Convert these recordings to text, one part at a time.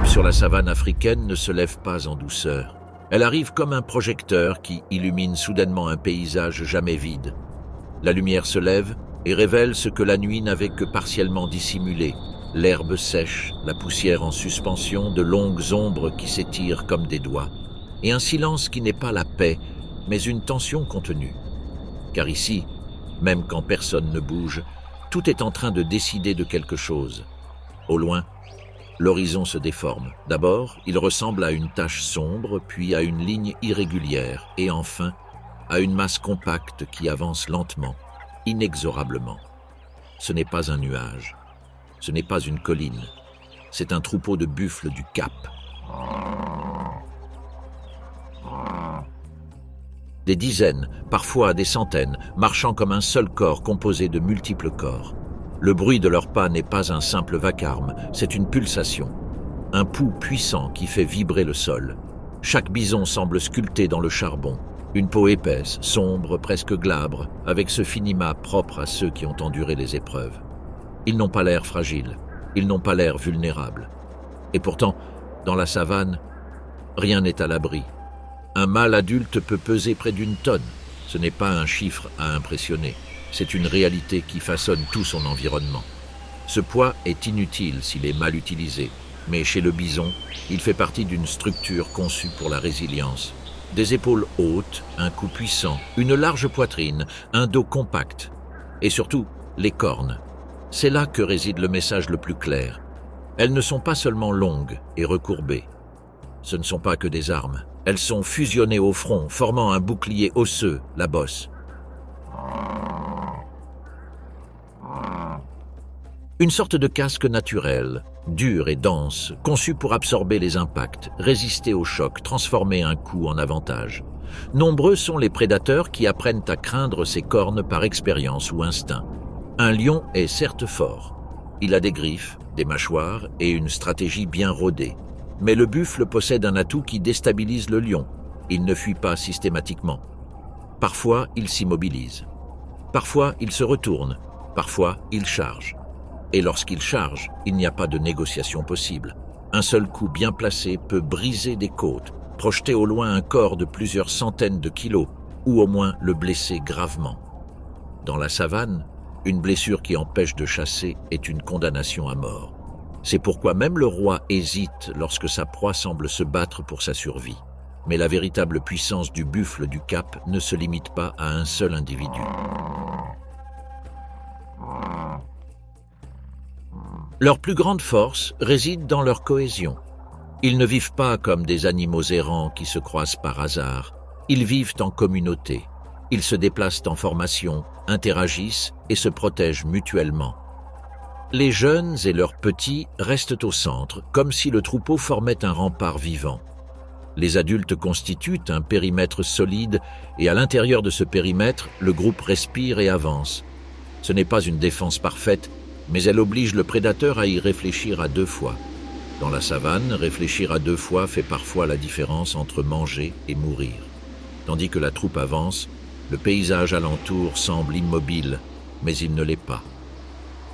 L'aube sur la savane africaine ne se lève pas en douceur. Elle arrive comme un projecteur qui illumine soudainement un paysage jamais vide. La lumière se lève et révèle ce que la nuit n'avait que partiellement dissimulé. L'herbe sèche, la poussière en suspension, de longues ombres qui s'étirent comme des doigts. Et un silence qui n'est pas la paix, mais une tension contenue. Car ici, même quand personne ne bouge, tout est en train de décider de quelque chose. Au loin, l'horizon se déforme. D'abord, il ressemble à une tache sombre, puis à une ligne irrégulière, et enfin, à une masse compacte qui avance lentement, inexorablement. Ce n'est pas un nuage, ce n'est pas une colline, c'est un troupeau de buffles du Cap. Des dizaines, parfois des centaines, marchant comme un seul corps composé de multiples corps. Le bruit de leurs pas n'est pas un simple vacarme, c'est une pulsation. Un pouls puissant qui fait vibrer le sol. Chaque bison semble sculpté dans le charbon. Une peau épaisse, sombre, presque glabre, avec ce finima propre à ceux qui ont enduré les épreuves. Ils n'ont pas l'air fragiles, ils n'ont pas l'air vulnérables. Et pourtant, dans la savane, rien n'est à l'abri. Un mâle adulte peut peser près d'une tonne. Ce n'est pas un chiffre à impressionner. C'est une réalité qui façonne tout son environnement. Ce poids est inutile s'il est mal utilisé, mais chez le bison, il fait partie d'une structure conçue pour la résilience. Des épaules hautes, un cou puissant, une large poitrine, un dos compact. Et surtout, les cornes. C'est là que réside le message le plus clair. Elles ne sont pas seulement longues et recourbées. Ce ne sont pas que des armes. Elles sont fusionnées au front, formant un bouclier osseux, la bosse. Une sorte de casque naturel, dur et dense, conçu pour absorber les impacts, résister aux chocs, transformer un coup en avantage. Nombreux sont les prédateurs qui apprennent à craindre ces cornes par expérience ou instinct. Un lion est certes fort. Il a des griffes, des mâchoires et une stratégie bien rodée. Mais le buffle possède un atout qui déstabilise le lion. Il ne fuit pas systématiquement. Parfois, il s'immobilise. Parfois, il se retourne. Parfois, il charge. Et lorsqu'il charge, il n'y a pas de négociation possible. Un seul coup bien placé peut briser des côtes, projeter au loin un corps de plusieurs centaines de kilos, ou au moins le blesser gravement. Dans la savane, une blessure qui empêche de chasser est une condamnation à mort. C'est pourquoi même le roi hésite lorsque sa proie semble se battre pour sa survie. Mais la véritable puissance du buffle du Cap ne se limite pas à un seul individu. Leur plus grande force réside dans leur cohésion. Ils ne vivent pas comme des animaux errants qui se croisent par hasard. Ils vivent en communauté. Ils se déplacent en formation, interagissent et se protègent mutuellement. Les jeunes et leurs petits restent au centre, comme si le troupeau formait un rempart vivant. Les adultes constituent un périmètre solide et à l'intérieur de ce périmètre, le groupe respire et avance. Ce n'est pas une défense parfaite, mais elle oblige le prédateur à y réfléchir à deux fois. Dans la savane, réfléchir à deux fois fait parfois la différence entre manger et mourir. Tandis que la troupe avance, le paysage alentour semble immobile, mais il ne l'est pas.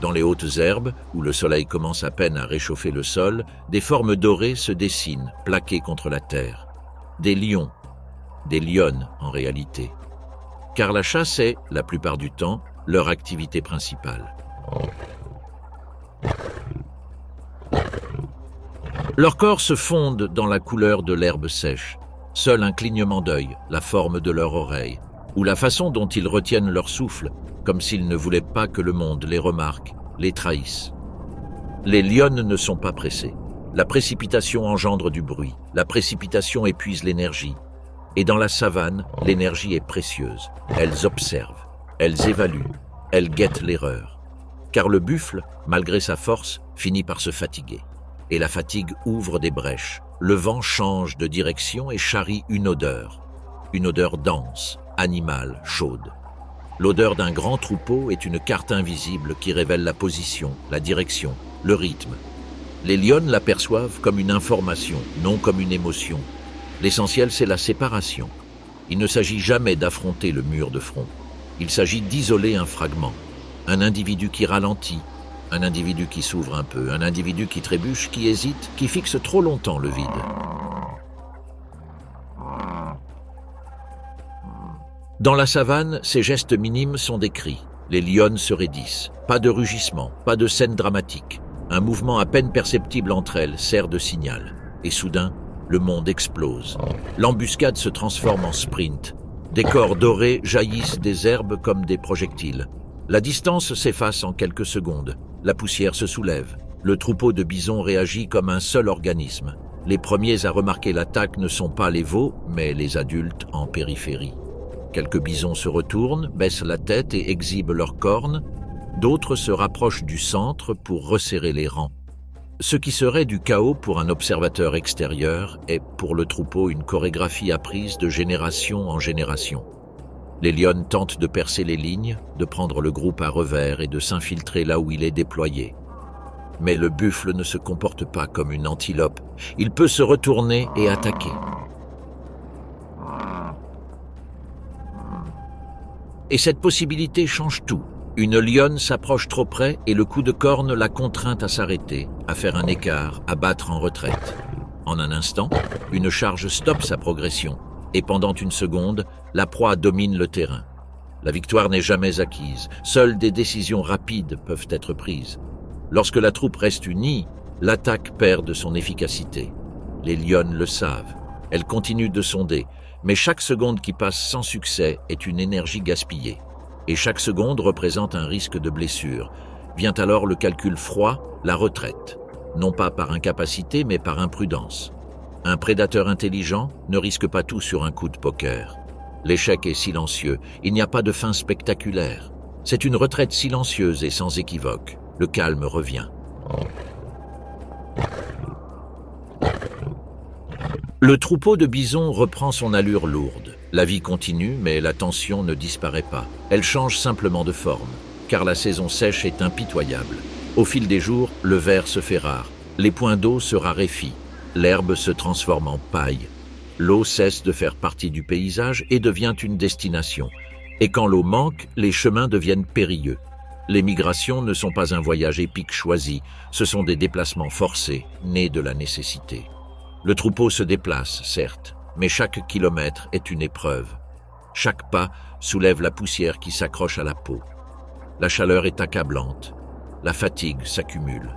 Dans les hautes herbes, où le soleil commence à peine à réchauffer le sol, des formes dorées se dessinent, plaquées contre la terre. Des lions, des lionnes en réalité. Car la chasse est, la plupart du temps, leur activité principale. Leurs corps se fondent dans la couleur de l'herbe sèche. Seul un clignement d'œil, la forme de leur oreille, ou la façon dont ils retiennent leur souffle, comme s'ils ne voulaient pas que le monde les remarque, les trahisse. Les lionnes ne sont pas pressées. La précipitation engendre du bruit. La précipitation épuise l'énergie. Et dans la savane, l'énergie est précieuse. Elles observent, elles évaluent, elles guettent l'erreur. Car le buffle, malgré sa force, finit par se fatiguer. Et la fatigue ouvre des brèches. Le vent change de direction et charrie une odeur dense, animale, chaude. L'odeur d'un grand troupeau est une carte invisible qui révèle la position, la direction, le rythme. Les lionnes l'aperçoivent comme une information, non comme une émotion. L'essentiel, c'est la séparation. Il ne s'agit jamais d'affronter le mur de front. Il s'agit d'isoler un fragment, un individu qui ralentit, Un individu qui s'ouvre un peu, un individu qui trébuche, qui hésite, qui fixe trop longtemps le vide. Dans la savane, ces gestes minimes sont des cris. Les lionnes se raidissent. Pas de rugissement, pas de scène dramatique. Un mouvement à peine perceptible entre elles sert de signal. Et soudain, le monde explose. L'embuscade se transforme en sprint. Des corps dorés jaillissent des herbes comme des projectiles. La distance s'efface en quelques secondes. La poussière se soulève. Le troupeau de bisons réagit comme un seul organisme. Les premiers à remarquer l'attaque ne sont pas les veaux, mais les adultes en périphérie. Quelques bisons se retournent, baissent la tête et exhibent leurs cornes. D'autres se rapprochent du centre pour resserrer les rangs. Ce qui serait du chaos pour un observateur extérieur est pour le troupeau une chorégraphie apprise de génération en génération. Les lionnes tentent de percer les lignes, de prendre le groupe à revers et de s'infiltrer là où il est déployé. Mais le buffle ne se comporte pas comme une antilope. Il peut se retourner et attaquer. Et cette possibilité change tout. Une lionne s'approche trop près et le coup de corne la contraint à s'arrêter, à faire un écart, à battre en retraite. En un instant, une charge stoppe sa progression et pendant une seconde, la proie domine le terrain. La victoire n'est jamais acquise, seules des décisions rapides peuvent être prises. Lorsque la troupe reste unie, l'attaque perd de son efficacité. Les lionnes le savent, elles continuent de sonder, mais chaque seconde qui passe sans succès est une énergie gaspillée. Et chaque seconde représente un risque de blessure. Vient alors le calcul froid, la retraite. Non pas par incapacité, mais par imprudence. Un prédateur intelligent ne risque pas tout sur un coup de poker. L'échec est silencieux, il n'y a pas de fin spectaculaire. C'est une retraite silencieuse et sans équivoque. Le calme revient. Le troupeau de bisons reprend son allure lourde. La vie continue, mais la tension ne disparaît pas. Elle change simplement de forme, car la saison sèche est impitoyable. Au fil des jours, le ver se fait rare. Les points d'eau se raréfient. L'herbe se transforme en paille. L'eau cesse de faire partie du paysage et devient une destination. Et quand l'eau manque, les chemins deviennent périlleux. Les migrations ne sont pas un voyage épique choisi, ce sont des déplacements forcés, nés de la nécessité. Le troupeau se déplace, certes, mais chaque kilomètre est une épreuve. Chaque pas soulève la poussière qui s'accroche à la peau. La chaleur est accablante, la fatigue s'accumule.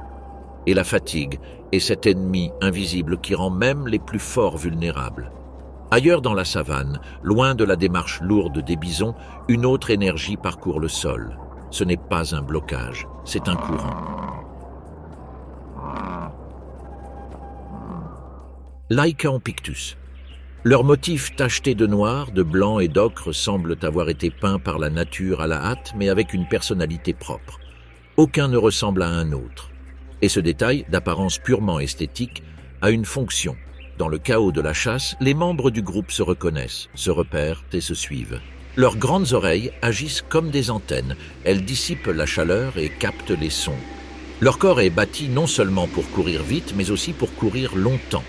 Et la fatigue est cet ennemi invisible qui rend même les plus forts vulnérables. Ailleurs dans la savane, loin de la démarche lourde des bisons, une autre énergie parcourt le sol. Ce n'est pas un blocage, c'est un courant. Lycaon pictus. Leurs motifs tachetés de noir, de blanc et d'ocre semblent avoir été peints par la nature à la hâte, mais avec une personnalité propre. Aucun ne ressemble à un autre. Et ce détail, d'apparence purement esthétique, a une fonction. Dans le chaos de la chasse, les membres du groupe se reconnaissent, se repèrent et se suivent. Leurs grandes oreilles agissent comme des antennes. Elles dissipent la chaleur et captent les sons. Leur corps est bâti non seulement pour courir vite, mais aussi pour courir longtemps.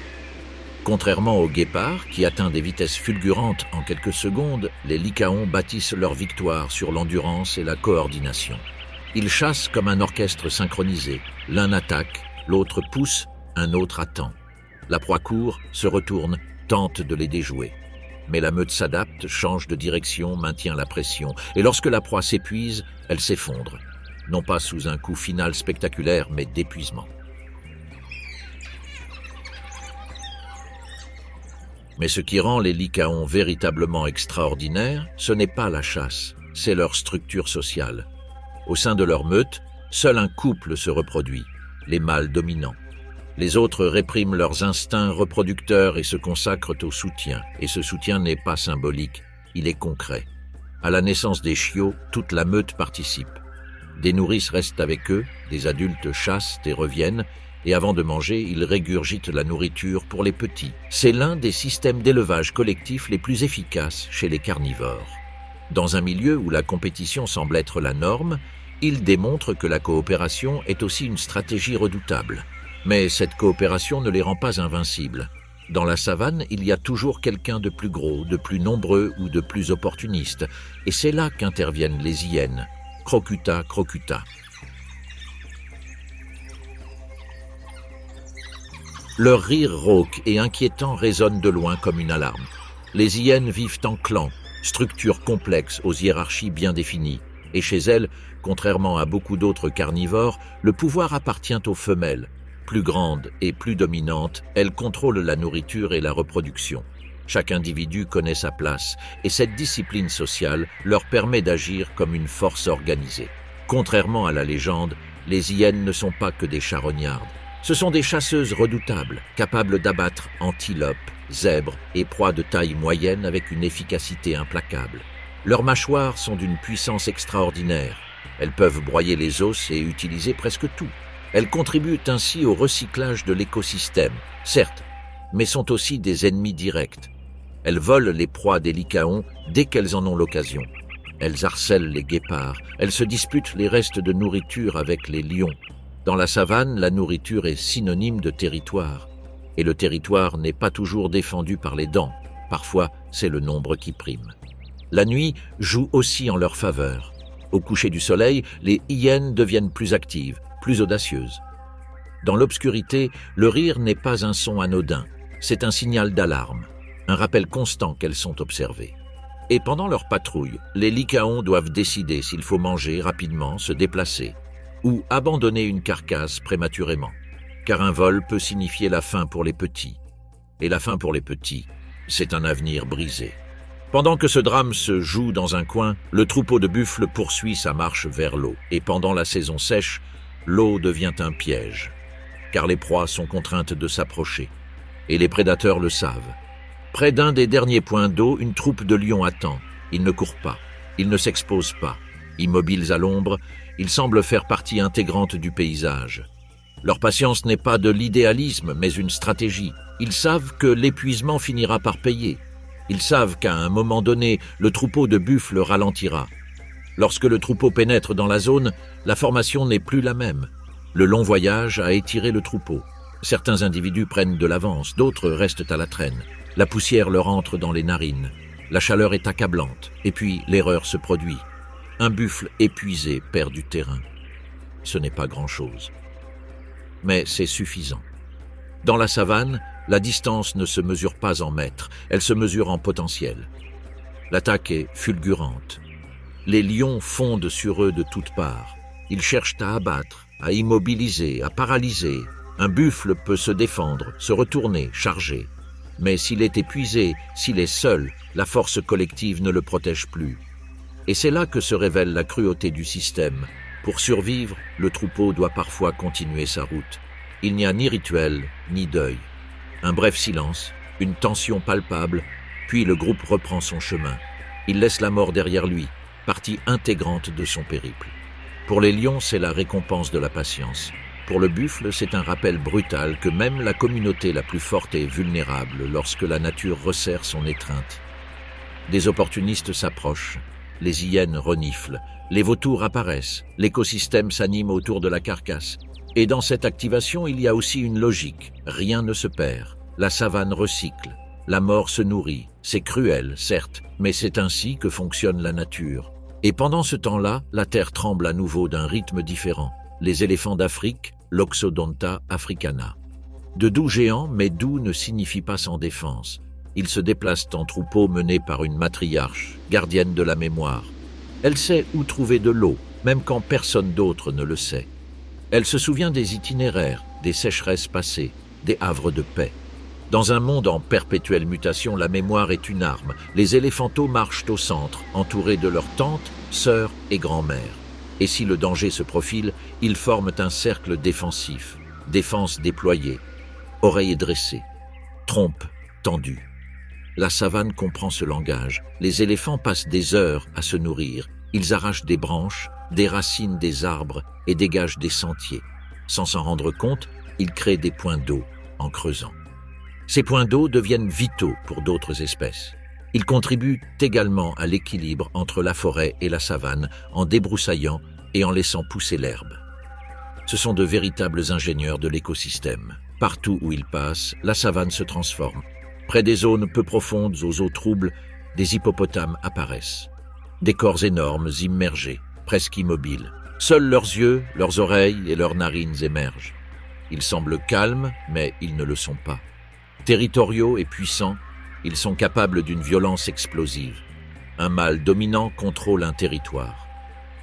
Contrairement au guépard, qui atteint des vitesses fulgurantes en quelques secondes, les lycaons bâtissent leur victoire sur l'endurance et la coordination. Ils chassent comme un orchestre synchronisé. L'un attaque, l'autre pousse, un autre attend. La proie court, se retourne, tente de les déjouer. Mais la meute s'adapte, change de direction, maintient la pression. Et lorsque la proie s'épuise, elle s'effondre. Non pas sous un coup final spectaculaire, mais d'épuisement. Mais ce qui rend les lycaons véritablement extraordinaires, ce n'est pas la chasse, c'est leur structure sociale. Au sein de leur meute, seul un couple se reproduit, les mâles dominants. Les autres répriment leurs instincts reproducteurs et se consacrent au soutien. Et ce soutien n'est pas symbolique, il est concret. À la naissance des chiots, toute la meute participe. Des nourrices restent avec eux, des adultes chassent et reviennent, et avant de manger, ils régurgitent la nourriture pour les petits. C'est l'un des systèmes d'élevage collectif les plus efficaces chez les carnivores. Dans un milieu où la compétition semble être la norme, il démontre que la coopération est aussi une stratégie redoutable. Mais cette coopération ne les rend pas invincibles. Dans la savane, il y a toujours quelqu'un de plus gros, de plus nombreux ou de plus opportuniste, et c'est là qu'interviennent les hyènes. Crocuta, crocuta. Leur rire rauque et inquiétant résonne de loin comme une alarme. Les hyènes vivent en clans, structures complexes aux hiérarchies bien définies. Et chez elles, contrairement à beaucoup d'autres carnivores, le pouvoir appartient aux femelles. Plus grandes et plus dominantes, elles contrôlent la nourriture et la reproduction. Chaque individu connaît sa place et cette discipline sociale leur permet d'agir comme une force organisée. Contrairement à la légende, les hyènes ne sont pas que des charognardes. Ce sont des chasseuses redoutables, capables d'abattre antilopes, zèbres et proies de taille moyenne avec une efficacité implacable. Leurs mâchoires sont d'une puissance extraordinaire. Elles peuvent broyer les os et utiliser presque tout. Elles contribuent ainsi au recyclage de l'écosystème, certes, mais sont aussi des ennemis directs. Elles volent les proies des lycaons dès qu'elles en ont l'occasion. Elles harcèlent les guépards, elles se disputent les restes de nourriture avec les lions. Dans la savane, la nourriture est synonyme de territoire. Et le territoire n'est pas toujours défendu par les dents. Parfois, c'est le nombre qui prime. La nuit joue aussi en leur faveur. Au coucher du soleil, les hyènes deviennent plus actives, plus audacieuses. Dans l'obscurité, le rire n'est pas un son anodin, c'est un signal d'alarme, un rappel constant qu'elles sont observées. Et pendant leur patrouille, les lycaons doivent décider s'il faut manger rapidement, se déplacer, ou abandonner une carcasse prématurément, car un vol peut signifier la fin pour les petits. Et la fin pour les petits, c'est un avenir brisé. Pendant que ce drame se joue dans un coin, le troupeau de buffles poursuit sa marche vers l'eau. Et pendant la saison sèche, l'eau devient un piège, car les proies sont contraintes de s'approcher. Et les prédateurs le savent. Près d'un des derniers points d'eau, une troupe de lions attend. Ils ne courent pas, ils ne s'exposent pas. Immobiles à l'ombre, ils semblent faire partie intégrante du paysage. Leur patience n'est pas de l'idéalisme, mais une stratégie. Ils savent que l'épuisement finira par payer. Ils savent qu'à un moment donné, le troupeau de buffles ralentira. Lorsque le troupeau pénètre dans la zone, la formation n'est plus la même. Le long voyage a étiré le troupeau. Certains individus prennent de l'avance, d'autres restent à la traîne. La poussière leur entre dans les narines. La chaleur est accablante, et puis l'erreur se produit. Un buffle épuisé perd du terrain. Ce n'est pas grand-chose. Mais c'est suffisant. Dans la savane, la distance ne se mesure pas en mètres, elle se mesure en potentiel. L'attaque est fulgurante. Les lions fondent sur eux de toutes parts. Ils cherchent à abattre, à immobiliser, à paralyser. Un buffle peut se défendre, se retourner, charger. Mais s'il est épuisé, s'il est seul, la force collective ne le protège plus. Et c'est là que se révèle la cruauté du système. Pour survivre, le troupeau doit parfois continuer sa route. Il n'y a ni rituel, ni deuil. Un bref silence, une tension palpable, puis le groupe reprend son chemin. Il laisse la mort derrière lui, partie intégrante de son périple. Pour les lions, c'est la récompense de la patience. Pour le buffle, c'est un rappel brutal que même la communauté la plus forte est vulnérable lorsque la nature resserre son étreinte. Des opportunistes s'approchent, les hyènes reniflent, les vautours apparaissent, l'écosystème s'anime autour de la carcasse. Et dans cette activation, il y a aussi une logique. Rien ne se perd. La savane recycle. La mort se nourrit. C'est cruel, certes, mais c'est ainsi que fonctionne la nature. Et pendant ce temps-là, la terre tremble à nouveau d'un rythme différent. Les éléphants d'Afrique, l'Oxodonta africana. De doux géants, mais doux ne signifie pas sans défense. Ils se déplacent en troupeaux menés par une matriarche, gardienne de la mémoire. Elle sait où trouver de l'eau, même quand personne d'autre ne le sait. Elle se souvient des itinéraires, des sécheresses passées, des havres de paix. Dans un monde en perpétuelle mutation, la mémoire est une arme. Les éléphanteaux marchent au centre, entourés de leurs tantes, sœurs et grand-mères. Et si le danger se profile, ils forment un cercle défensif. Défense déployée, oreilles dressées, trompe tendue. La savane comprend ce langage. Les éléphants passent des heures à se nourrir. Ils arrachent des branches, des racines des arbres et dégagent des sentiers. Sans s'en rendre compte, ils créent des points d'eau en creusant. Ces points d'eau deviennent vitaux pour d'autres espèces. Ils contribuent également à l'équilibre entre la forêt et la savane en débroussaillant et en laissant pousser l'herbe. Ce sont de véritables ingénieurs de l'écosystème. Partout où ils passent, la savane se transforme. Près des zones peu profondes aux eaux troubles, des hippopotames apparaissent. Des corps énormes, immergés, presque immobiles. Seuls leurs yeux, leurs oreilles et leurs narines émergent. Ils semblent calmes, mais ils ne le sont pas. Territoriaux et puissants, ils sont capables d'une violence explosive. Un mâle dominant contrôle un territoire.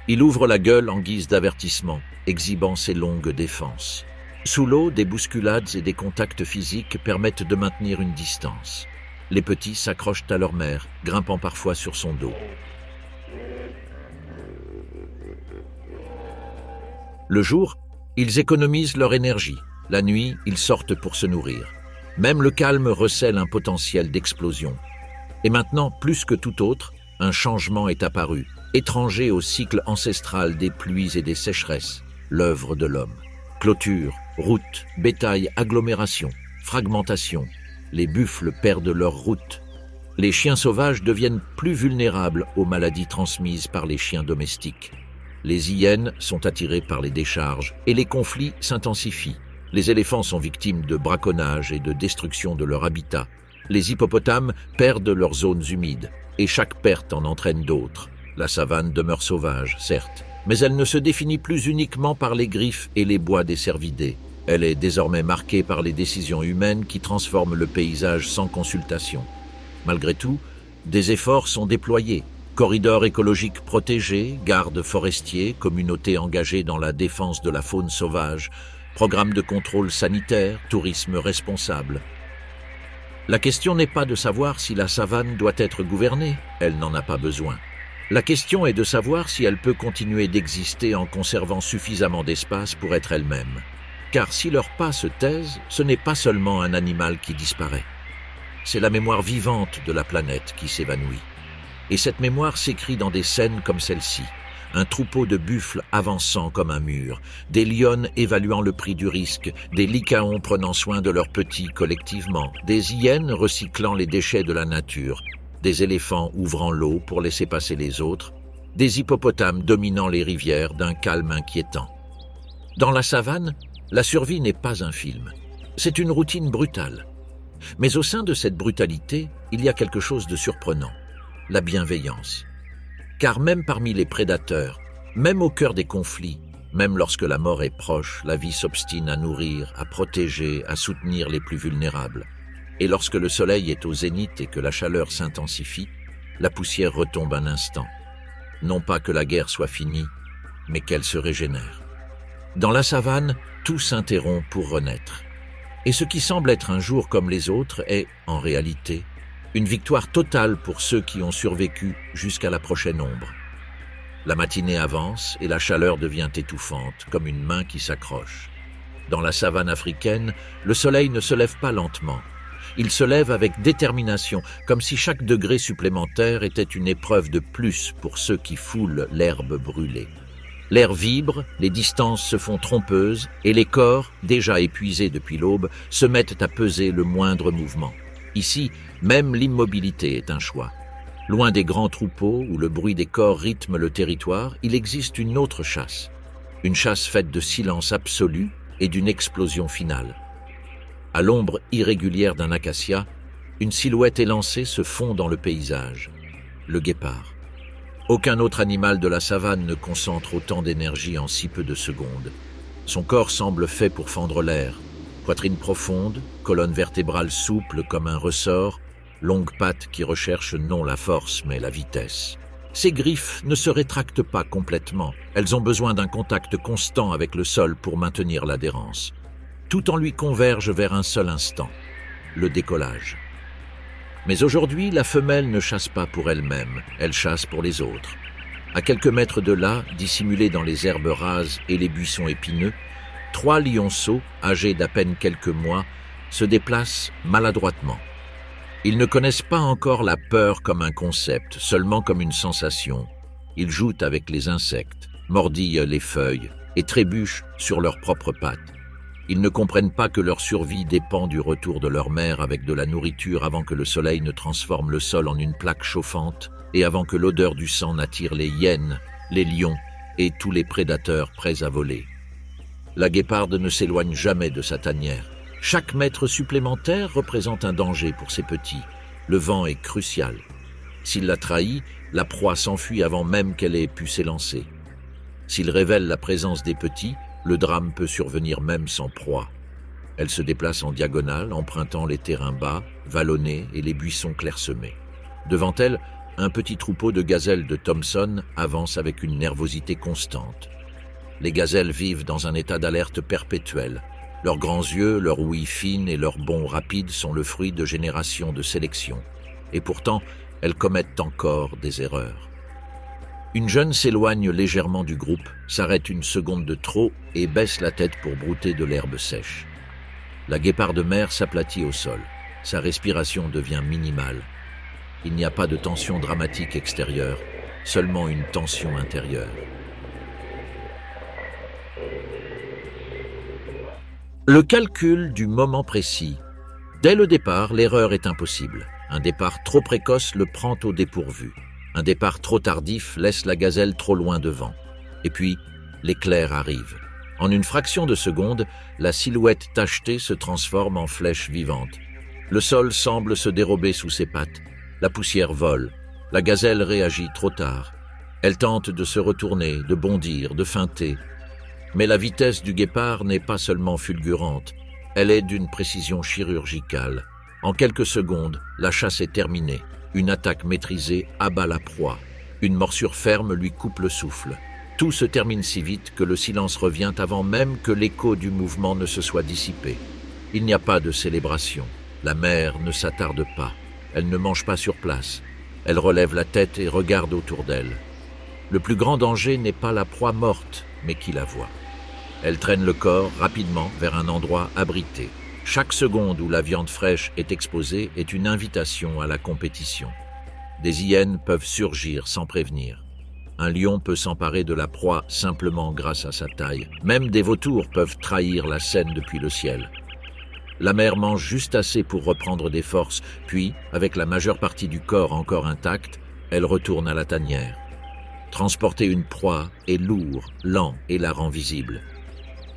Il ouvre la gueule en guise d'avertissement, exhibant ses longues défenses. Sous l'eau, des bousculades et des contacts physiques permettent de maintenir une distance. Les petits s'accrochent à leur mère, grimpant parfois sur son dos. Le jour, ils économisent leur énergie. La nuit, ils sortent pour se nourrir. Même le calme recèle un potentiel d'explosion. Et maintenant, plus que tout autre, un changement est apparu, étranger au cycle ancestral des pluies et des sécheresses, l'œuvre de l'homme. Clôture, routes, bétail, agglomération, fragmentation. Les buffles perdent leur route. Les chiens sauvages deviennent plus vulnérables aux maladies transmises par les chiens domestiques. Les hyènes sont attirées par les décharges et les conflits s'intensifient. Les éléphants sont victimes de braconnage et de destruction de leur habitat. Les hippopotames perdent leurs zones humides et chaque perte en entraîne d'autres. La savane demeure sauvage, certes, mais elle ne se définit plus uniquement par les griffes et les bois des cervidés. Elle est désormais marquée par les décisions humaines qui transforment le paysage sans consultation. Malgré tout, des efforts sont déployés. Corridors écologiques protégés, gardes forestiers, communautés engagées dans la défense de la faune sauvage, programmes de contrôle sanitaire, tourisme responsable. La question n'est pas de savoir si la savane doit être gouvernée, elle n'en a pas besoin. La question est de savoir si elle peut continuer d'exister en conservant suffisamment d'espace pour être elle-même. Car si leurs pas se taisent, ce n'est pas seulement un animal qui disparaît. C'est la mémoire vivante de la planète qui s'évanouit. Et cette mémoire s'écrit dans des scènes comme celle-ci. Un troupeau de buffles avançant comme un mur, des lionnes évaluant le prix du risque, des lycaons prenant soin de leurs petits collectivement, des hyènes recyclant les déchets de la nature, des éléphants ouvrant l'eau pour laisser passer les autres, des hippopotames dominant les rivières d'un calme inquiétant. Dans la savane, la survie n'est pas un film. C'est une routine brutale. Mais au sein de cette brutalité, il y a quelque chose de surprenant. La bienveillance. Car même parmi les prédateurs, même au cœur des conflits, même lorsque la mort est proche, la vie s'obstine à nourrir, à protéger, à soutenir les plus vulnérables. Et lorsque le soleil est au zénith et que la chaleur s'intensifie, la poussière retombe un instant. Non pas que la guerre soit finie, mais qu'elle se régénère. Dans la savane, tout s'interrompt pour renaître. Et ce qui semble être un jour comme les autres est, en réalité, une victoire totale pour ceux qui ont survécu jusqu'à la prochaine ombre. La matinée avance et la chaleur devient étouffante, comme une main qui s'accroche. Dans la savane africaine, le soleil ne se lève pas lentement. Il se lève avec détermination, comme si chaque degré supplémentaire était une épreuve de plus pour ceux qui foulent l'herbe brûlée. L'air vibre, les distances se font trompeuses et les corps, déjà épuisés depuis l'aube, se mettent à peser le moindre mouvement. Ici, même l'immobilité est un choix. Loin des grands troupeaux où le bruit des corps rythme le territoire, il existe une autre chasse. Une chasse faite de silence absolu et d'une explosion finale. À l'ombre irrégulière d'un acacia, une silhouette élancée se fond dans le paysage. Le guépard. Aucun autre animal de la savane ne concentre autant d'énergie en si peu de secondes. Son corps semble fait pour fendre l'air. Poitrine profonde, colonne vertébrale souple comme un ressort, longues pattes qui recherchent non la force mais la vitesse. Ses griffes ne se rétractent pas complètement. Elles ont besoin d'un contact constant avec le sol pour maintenir l'adhérence. Tout en lui converge vers un seul instant, le décollage. Mais aujourd'hui, la femelle ne chasse pas pour elle-même, elle chasse pour les autres. À quelques mètres de là, dissimulés dans les herbes rases et les buissons épineux, 3 lionceaux, âgés d'à peine quelques mois, se déplacent maladroitement. Ils ne connaissent pas encore la peur comme un concept, seulement comme une sensation. Ils jouent avec les insectes, mordillent les feuilles et trébuchent sur leurs propres pattes. Ils ne comprennent pas que leur survie dépend du retour de leur mère avec de la nourriture avant que le soleil ne transforme le sol en une plaque chauffante et avant que l'odeur du sang n'attire les hyènes, les lions et tous les prédateurs prêts à voler. La guéparde ne s'éloigne jamais de sa tanière. Chaque mètre supplémentaire représente un danger pour ses petits. Le vent est crucial. S'il la trahit, la proie s'enfuit avant même qu'elle ait pu s'élancer. S'il révèle la présence des petits, le drame peut survenir même sans proie. Elle se déplace en diagonale, empruntant les terrains bas, vallonnés et les buissons clairsemés. Devant elle, un petit troupeau de gazelles de Thomson avance avec une nervosité constante. Les gazelles vivent dans un état d'alerte perpétuel. Leurs grands yeux, leur ouïe fine et leurs bonds rapides sont le fruit de générations de sélection. Et pourtant, elles commettent encore des erreurs. Une jeune s'éloigne légèrement du groupe, s'arrête une seconde de trop et baisse la tête pour brouter de l'herbe sèche. La guéparde mère s'aplatit au sol. Sa respiration devient minimale. Il n'y a pas de tension dramatique extérieure, seulement une tension intérieure. Le calcul du moment précis. Dès le départ, l'erreur est impossible. Un départ trop précoce le prend au dépourvu. Un départ trop tardif laisse la gazelle trop loin devant. Et puis, l'éclair arrive. En une fraction de seconde, la silhouette tachetée se transforme en flèche vivante. Le sol semble se dérober sous ses pattes. La poussière vole. La gazelle réagit trop tard. Elle tente de se retourner, de bondir, de feinter. Mais la vitesse du guépard n'est pas seulement fulgurante, elle est d'une précision chirurgicale. En quelques secondes, la chasse est terminée. Une attaque maîtrisée abat la proie. Une morsure ferme lui coupe le souffle. Tout se termine si vite que le silence revient avant même que l'écho du mouvement ne se soit dissipé. Il n'y a pas de célébration. La mère ne s'attarde pas. Elle ne mange pas sur place. Elle relève la tête et regarde autour d'elle. Le plus grand danger n'est pas la proie morte, mais qui la voit. Elle traîne le corps rapidement vers un endroit abrité. Chaque seconde où la viande fraîche est exposée est une invitation à la compétition. Des hyènes peuvent surgir sans prévenir. Un lion peut s'emparer de la proie simplement grâce à sa taille. Même des vautours peuvent trahir la scène depuis le ciel. La mère mange juste assez pour reprendre des forces, puis, avec la majeure partie du corps encore intact, elle retourne à la tanière. Transporter une proie est lourd, lent et la rend visible.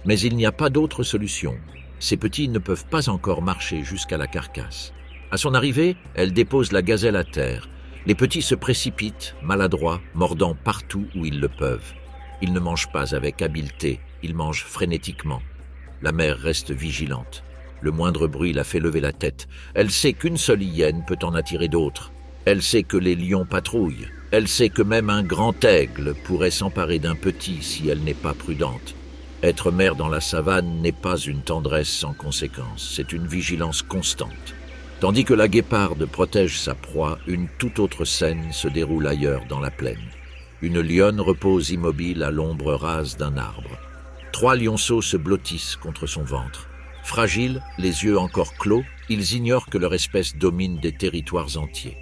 Mais il n'y a pas d'autre solution. Ces petits ne peuvent pas encore marcher jusqu'à la carcasse. À son arrivée, elle dépose la gazelle à terre. Les petits se précipitent, maladroits, mordant partout où ils le peuvent. Ils ne mangent pas avec habileté, ils mangent frénétiquement. La mère reste vigilante. Le moindre bruit la fait lever la tête. Elle sait qu'une seule hyène peut en attirer d'autres. Elle sait que les lions patrouillent. Elle sait que même un grand aigle pourrait s'emparer d'un petit si elle n'est pas prudente. Être mère dans la savane n'est pas une tendresse sans conséquence, c'est une vigilance constante. Tandis que la guéparde protège sa proie, une toute autre scène se déroule ailleurs dans la plaine. Une lionne repose immobile à l'ombre rase d'un arbre. 3 lionceaux se blottissent contre son ventre. Fragiles, les yeux encore clos, ils ignorent que leur espèce domine des territoires entiers.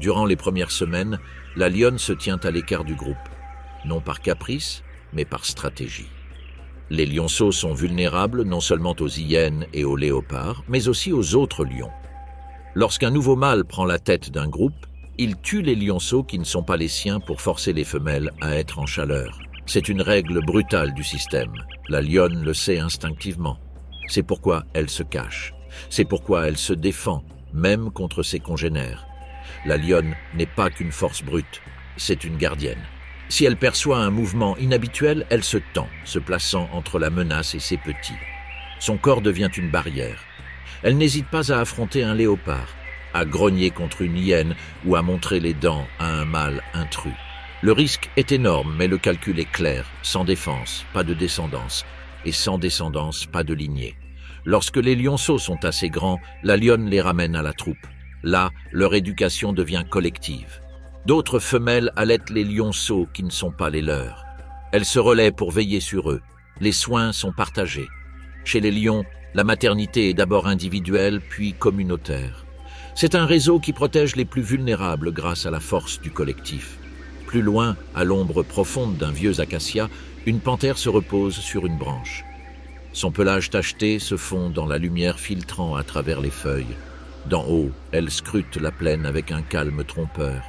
Durant les premières semaines, la lionne se tient à l'écart du groupe, non par caprice, mais par stratégie. Les lionceaux sont vulnérables non seulement aux hyènes et aux léopards, mais aussi aux autres lions. Lorsqu'un nouveau mâle prend la tête d'un groupe, il tue les lionceaux qui ne sont pas les siens pour forcer les femelles à être en chaleur. C'est une règle brutale du système. La lionne le sait instinctivement. C'est pourquoi elle se cache. C'est pourquoi elle se défend, même contre ses congénères. La lionne n'est pas qu'une force brute, c'est une gardienne. Si elle perçoit un mouvement inhabituel, elle se tend, se plaçant entre la menace et ses petits. Son corps devient une barrière. Elle n'hésite pas à affronter un léopard, à grogner contre une hyène ou à montrer les dents à un mâle intrus. Le risque est énorme, mais le calcul est clair. Sans défense, pas de descendance. Et sans descendance, pas de lignée. Lorsque les lionceaux sont assez grands, la lionne les ramène à la troupe. Là, leur éducation devient collective. D'autres femelles allaitent les lionceaux qui ne sont pas les leurs. Elles se relaient pour veiller sur eux. Les soins sont partagés. Chez les lions, la maternité est d'abord individuelle, puis communautaire. C'est un réseau qui protège les plus vulnérables grâce à la force du collectif. Plus loin, à l'ombre profonde d'un vieux acacia, une panthère se repose sur une branche. Son pelage tacheté se fond dans la lumière filtrant à travers les feuilles. D'en haut, elle scrute la plaine avec un calme trompeur.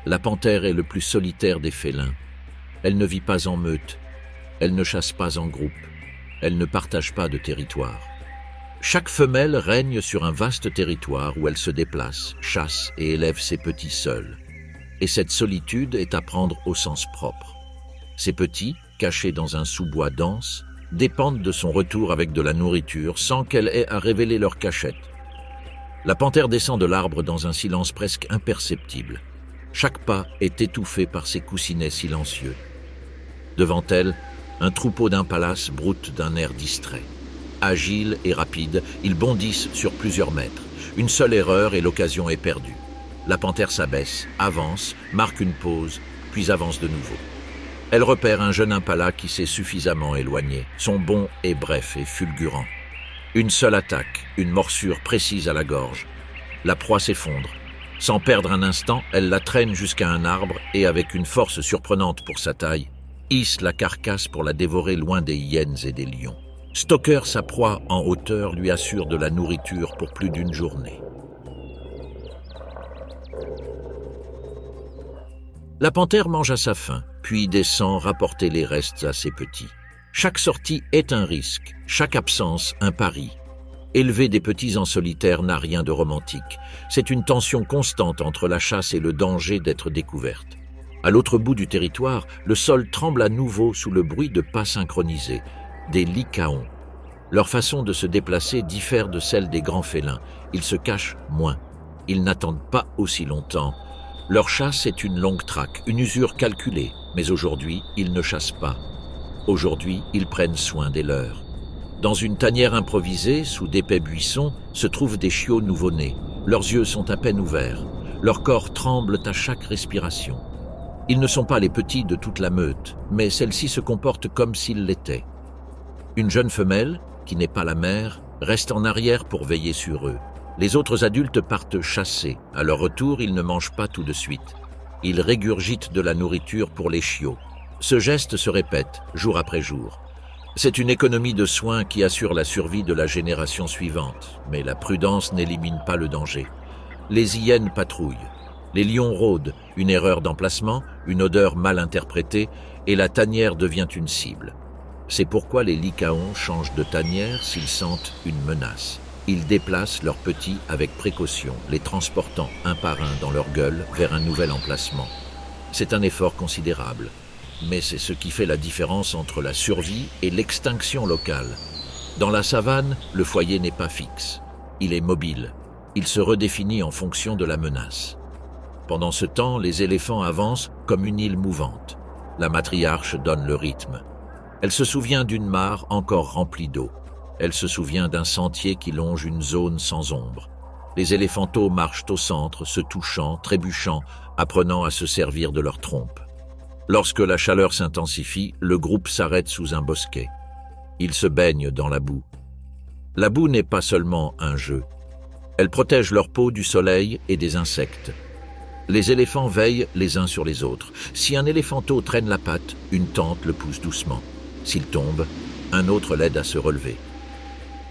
La panthère est le plus solitaire des félins. Elle ne vit pas en meute. Elle ne chasse pas en groupe. Elle ne partage pas de territoire. Chaque femelle règne sur un vaste territoire où elle se déplace, chasse et élève ses petits seuls. Et cette solitude est à prendre au sens propre. Ces petits, cachés dans un sous-bois dense, dépendent de son retour avec de la nourriture sans qu'elle ait à révéler leur cachette. La panthère descend de l'arbre dans un silence presque imperceptible. Chaque pas est étouffé par ses coussinets silencieux. Devant elle, un troupeau d'impalas broute d'un air distrait. Agiles et rapides, ils bondissent sur plusieurs mètres. Une seule erreur et l'occasion est perdue. La panthère s'abaisse, avance, marque une pause, puis avance de nouveau. Elle repère un jeune impala qui s'est suffisamment éloigné. Son bond est bref et fulgurant. Une seule attaque, une morsure précise à la gorge. La proie s'effondre. Sans perdre un instant, elle la traîne jusqu'à un arbre et, avec une force surprenante pour sa taille, hisse la carcasse pour la dévorer loin des hyènes et des lions. Stocker, sa proie en hauteur, lui assure de la nourriture pour plus d'une journée. La panthère mange à sa faim, puis descend rapporter les restes à ses petits. Chaque sortie est un risque, chaque absence un pari. Élever des petits en solitaire n'a rien de romantique. C'est une tension constante entre la chasse et le danger d'être découverte. À l'autre bout du territoire, le sol tremble à nouveau sous le bruit de pas synchronisés, des lycaons. Leur façon de se déplacer diffère de celle des grands félins. Ils se cachent moins. Ils n'attendent pas aussi longtemps. Leur chasse est une longue traque, une usure calculée. Mais aujourd'hui, ils ne chassent pas. Aujourd'hui, ils prennent soin des leurs. Dans une tanière improvisée, sous d'épais buissons, se trouvent des chiots nouveau-nés. Leurs yeux sont à peine ouverts. Leurs corps tremblent à chaque respiration. Ils ne sont pas les petits de toute la meute, mais celle-ci se comporte comme s'ils l'étaient. Une jeune femelle, qui n'est pas la mère, reste en arrière pour veiller sur eux. Les autres adultes partent chasser. À leur retour, ils ne mangent pas tout de suite. Ils régurgitent de la nourriture pour les chiots. Ce geste se répète, jour après jour. C'est une économie de soins qui assure la survie de la génération suivante, mais la prudence n'élimine pas le danger. Les hyènes patrouillent. Les lions rôdent, une erreur d'emplacement, une odeur mal interprétée, et la tanière devient une cible. C'est pourquoi les lycaons changent de tanière s'ils sentent une menace. Ils déplacent leurs petits avec précaution, les transportant un par un dans leur gueule vers un nouvel emplacement. C'est un effort considérable, mais c'est ce qui fait la différence entre la survie et l'extinction locale. Dans la savane, le foyer n'est pas fixe. Il est mobile. Il se redéfinit en fonction de la menace. Pendant ce temps, les éléphants avancent comme une île mouvante. La matriarche donne le rythme. Elle se souvient d'une mare encore remplie d'eau. Elle se souvient d'un sentier qui longe une zone sans ombre. Les éléphanteaux marchent au centre, se touchant, trébuchant, apprenant à se servir de leurs trompes. Lorsque la chaleur s'intensifie, le groupe s'arrête sous un bosquet. Ils se baignent dans la boue. La boue n'est pas seulement un jeu. Elle protège leur peau du soleil et des insectes. Les éléphants veillent les uns sur les autres. Si un éléphanteau traîne la patte, une tante le pousse doucement. S'il tombe, un autre l'aide à se relever.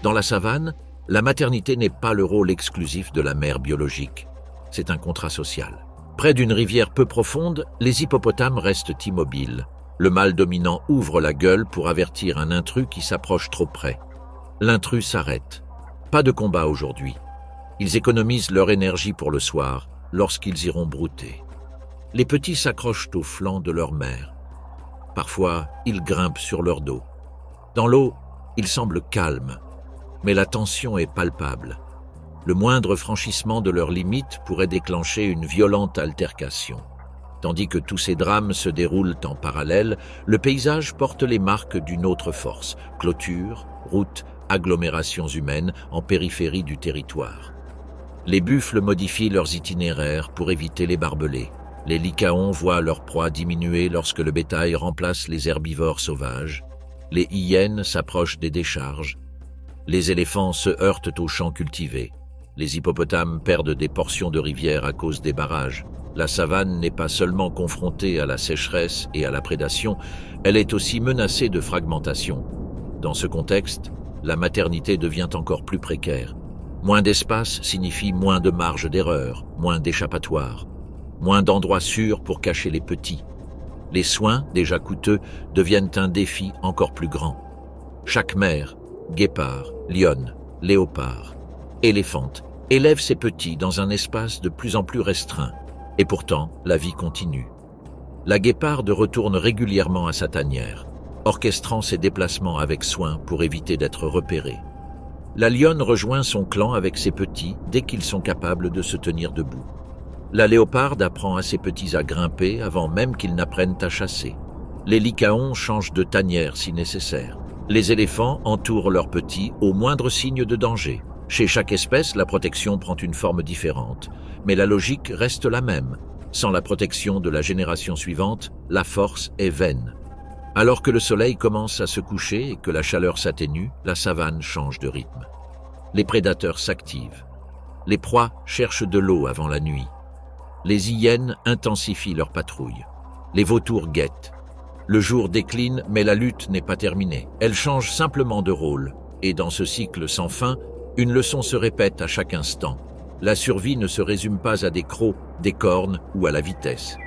Dans la savane, la maternité n'est pas le rôle exclusif de la mère biologique. C'est un contrat social. Près d'une rivière peu profonde, les hippopotames restent immobiles. Le mâle dominant ouvre la gueule pour avertir un intrus qui s'approche trop près. L'intrus s'arrête. Pas de combat aujourd'hui. Ils économisent leur énergie pour le soir, lorsqu'ils iront brouter. Les petits s'accrochent aux flancs de leur mère. Parfois, ils grimpent sur leur dos. Dans l'eau, ils semblent calmes, mais la tension est palpable. Le moindre franchissement de leurs limites pourrait déclencher une violente altercation. Tandis que tous ces drames se déroulent en parallèle, le paysage porte les marques d'une autre force. Clôtures, routes, agglomérations humaines en périphérie du territoire. Les buffles modifient leurs itinéraires pour éviter les barbelés. Les lycaons voient leur proie diminuer lorsque le bétail remplace les herbivores sauvages. Les hyènes s'approchent des décharges. Les éléphants se heurtent aux champs cultivés. Les hippopotames perdent des portions de rivière à cause des barrages. La savane n'est pas seulement confrontée à la sécheresse et à la prédation, elle est aussi menacée de fragmentation. Dans ce contexte, la maternité devient encore plus précaire. Moins d'espace signifie moins de marge d'erreur, moins d'échappatoire, moins d'endroits sûrs pour cacher les petits. Les soins, déjà coûteux, deviennent un défi encore plus grand. Chaque mère, guépard, lionne, léopard, éléphante, élève ses petits dans un espace de plus en plus restreint. Et pourtant, la vie continue. La guéparde retourne régulièrement à sa tanière. orchestrant ses déplacements avec soin pour éviter d'être repérée. La lionne rejoint son clan avec ses petits dès qu'ils sont capables de se tenir debout. La léoparde apprend à ses petits à grimper avant même qu'ils n'apprennent à chasser. Les lycaons changent de tanière si nécessaire. Les éléphants entourent leurs petits au moindre signe de danger. Chez chaque espèce, la protection prend une forme différente, mais la logique reste la même. Sans la protection de la génération suivante, la force est vaine. Alors que le soleil commence à se coucher et que la chaleur s'atténue, la savane change de rythme. Les prédateurs s'activent. Les proies cherchent de l'eau avant la nuit. Les hyènes intensifient leur patrouille. Les vautours guettent. Le jour décline, mais la lutte n'est pas terminée. Elle change simplement de rôle. Et dans ce cycle sans fin, une leçon se répète à chaque instant. La survie ne se résume pas à des crocs, des cornes ou à la vitesse.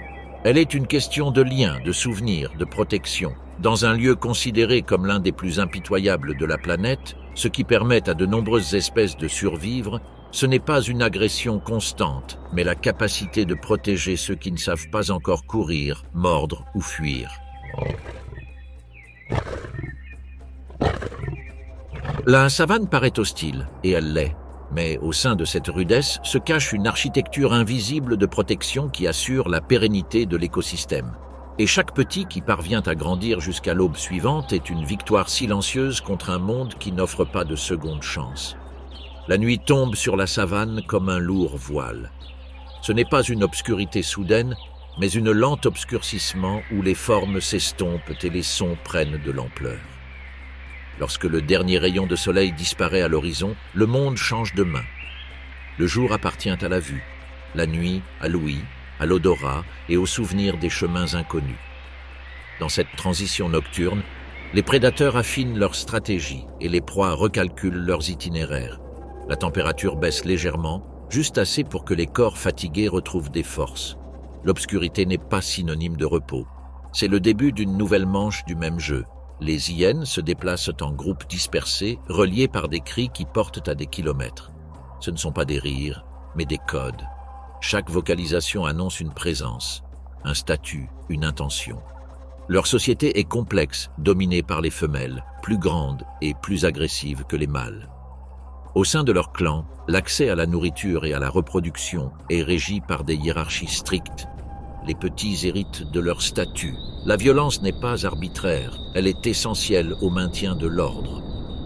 Elle est une question de lien, de souvenir, de protection. Dans un lieu considéré comme l'un des plus impitoyables de la planète, ce qui permet à de nombreuses espèces de survivre, ce n'est pas une agression constante, mais la capacité de protéger ceux qui ne savent pas encore courir, mordre ou fuir. La savane paraît hostile, et elle l'est. Mais au sein de cette rudesse se cache une architecture invisible de protection qui assure la pérennité de l'écosystème. Et chaque petit qui parvient à grandir jusqu'à l'aube suivante est une victoire silencieuse contre un monde qui n'offre pas de seconde chance. La nuit tombe sur la savane comme un lourd voile. Ce n'est pas une obscurité soudaine, mais une lente obscurcissement où les formes s'estompent et les sons prennent de l'ampleur. Lorsque le dernier rayon de soleil disparaît à l'horizon, le monde change de main. Le jour appartient à la vue, la nuit à l'ouïe, à l'odorat et au souvenir des chemins inconnus. Dans cette transition nocturne, les prédateurs affinent leur stratégie et les proies recalculent leurs itinéraires. La température baisse légèrement, juste assez pour que les corps fatigués retrouvent des forces. L'obscurité n'est pas synonyme de repos. C'est le début d'une nouvelle manche du même jeu. Les hyènes se déplacent en groupes dispersés, reliés par des cris qui portent à des kilomètres. Ce ne sont pas des rires, mais des codes. Chaque vocalisation annonce une présence, un statut, une intention. Leur société est complexe, dominée par les femelles, plus grandes et plus agressives que les mâles. Au sein de leur clan, l'accès à la nourriture et à la reproduction est régi par des hiérarchies strictes. Les petits héritent de leur statut. La violence n'est pas arbitraire, elle est essentielle au maintien de l'ordre.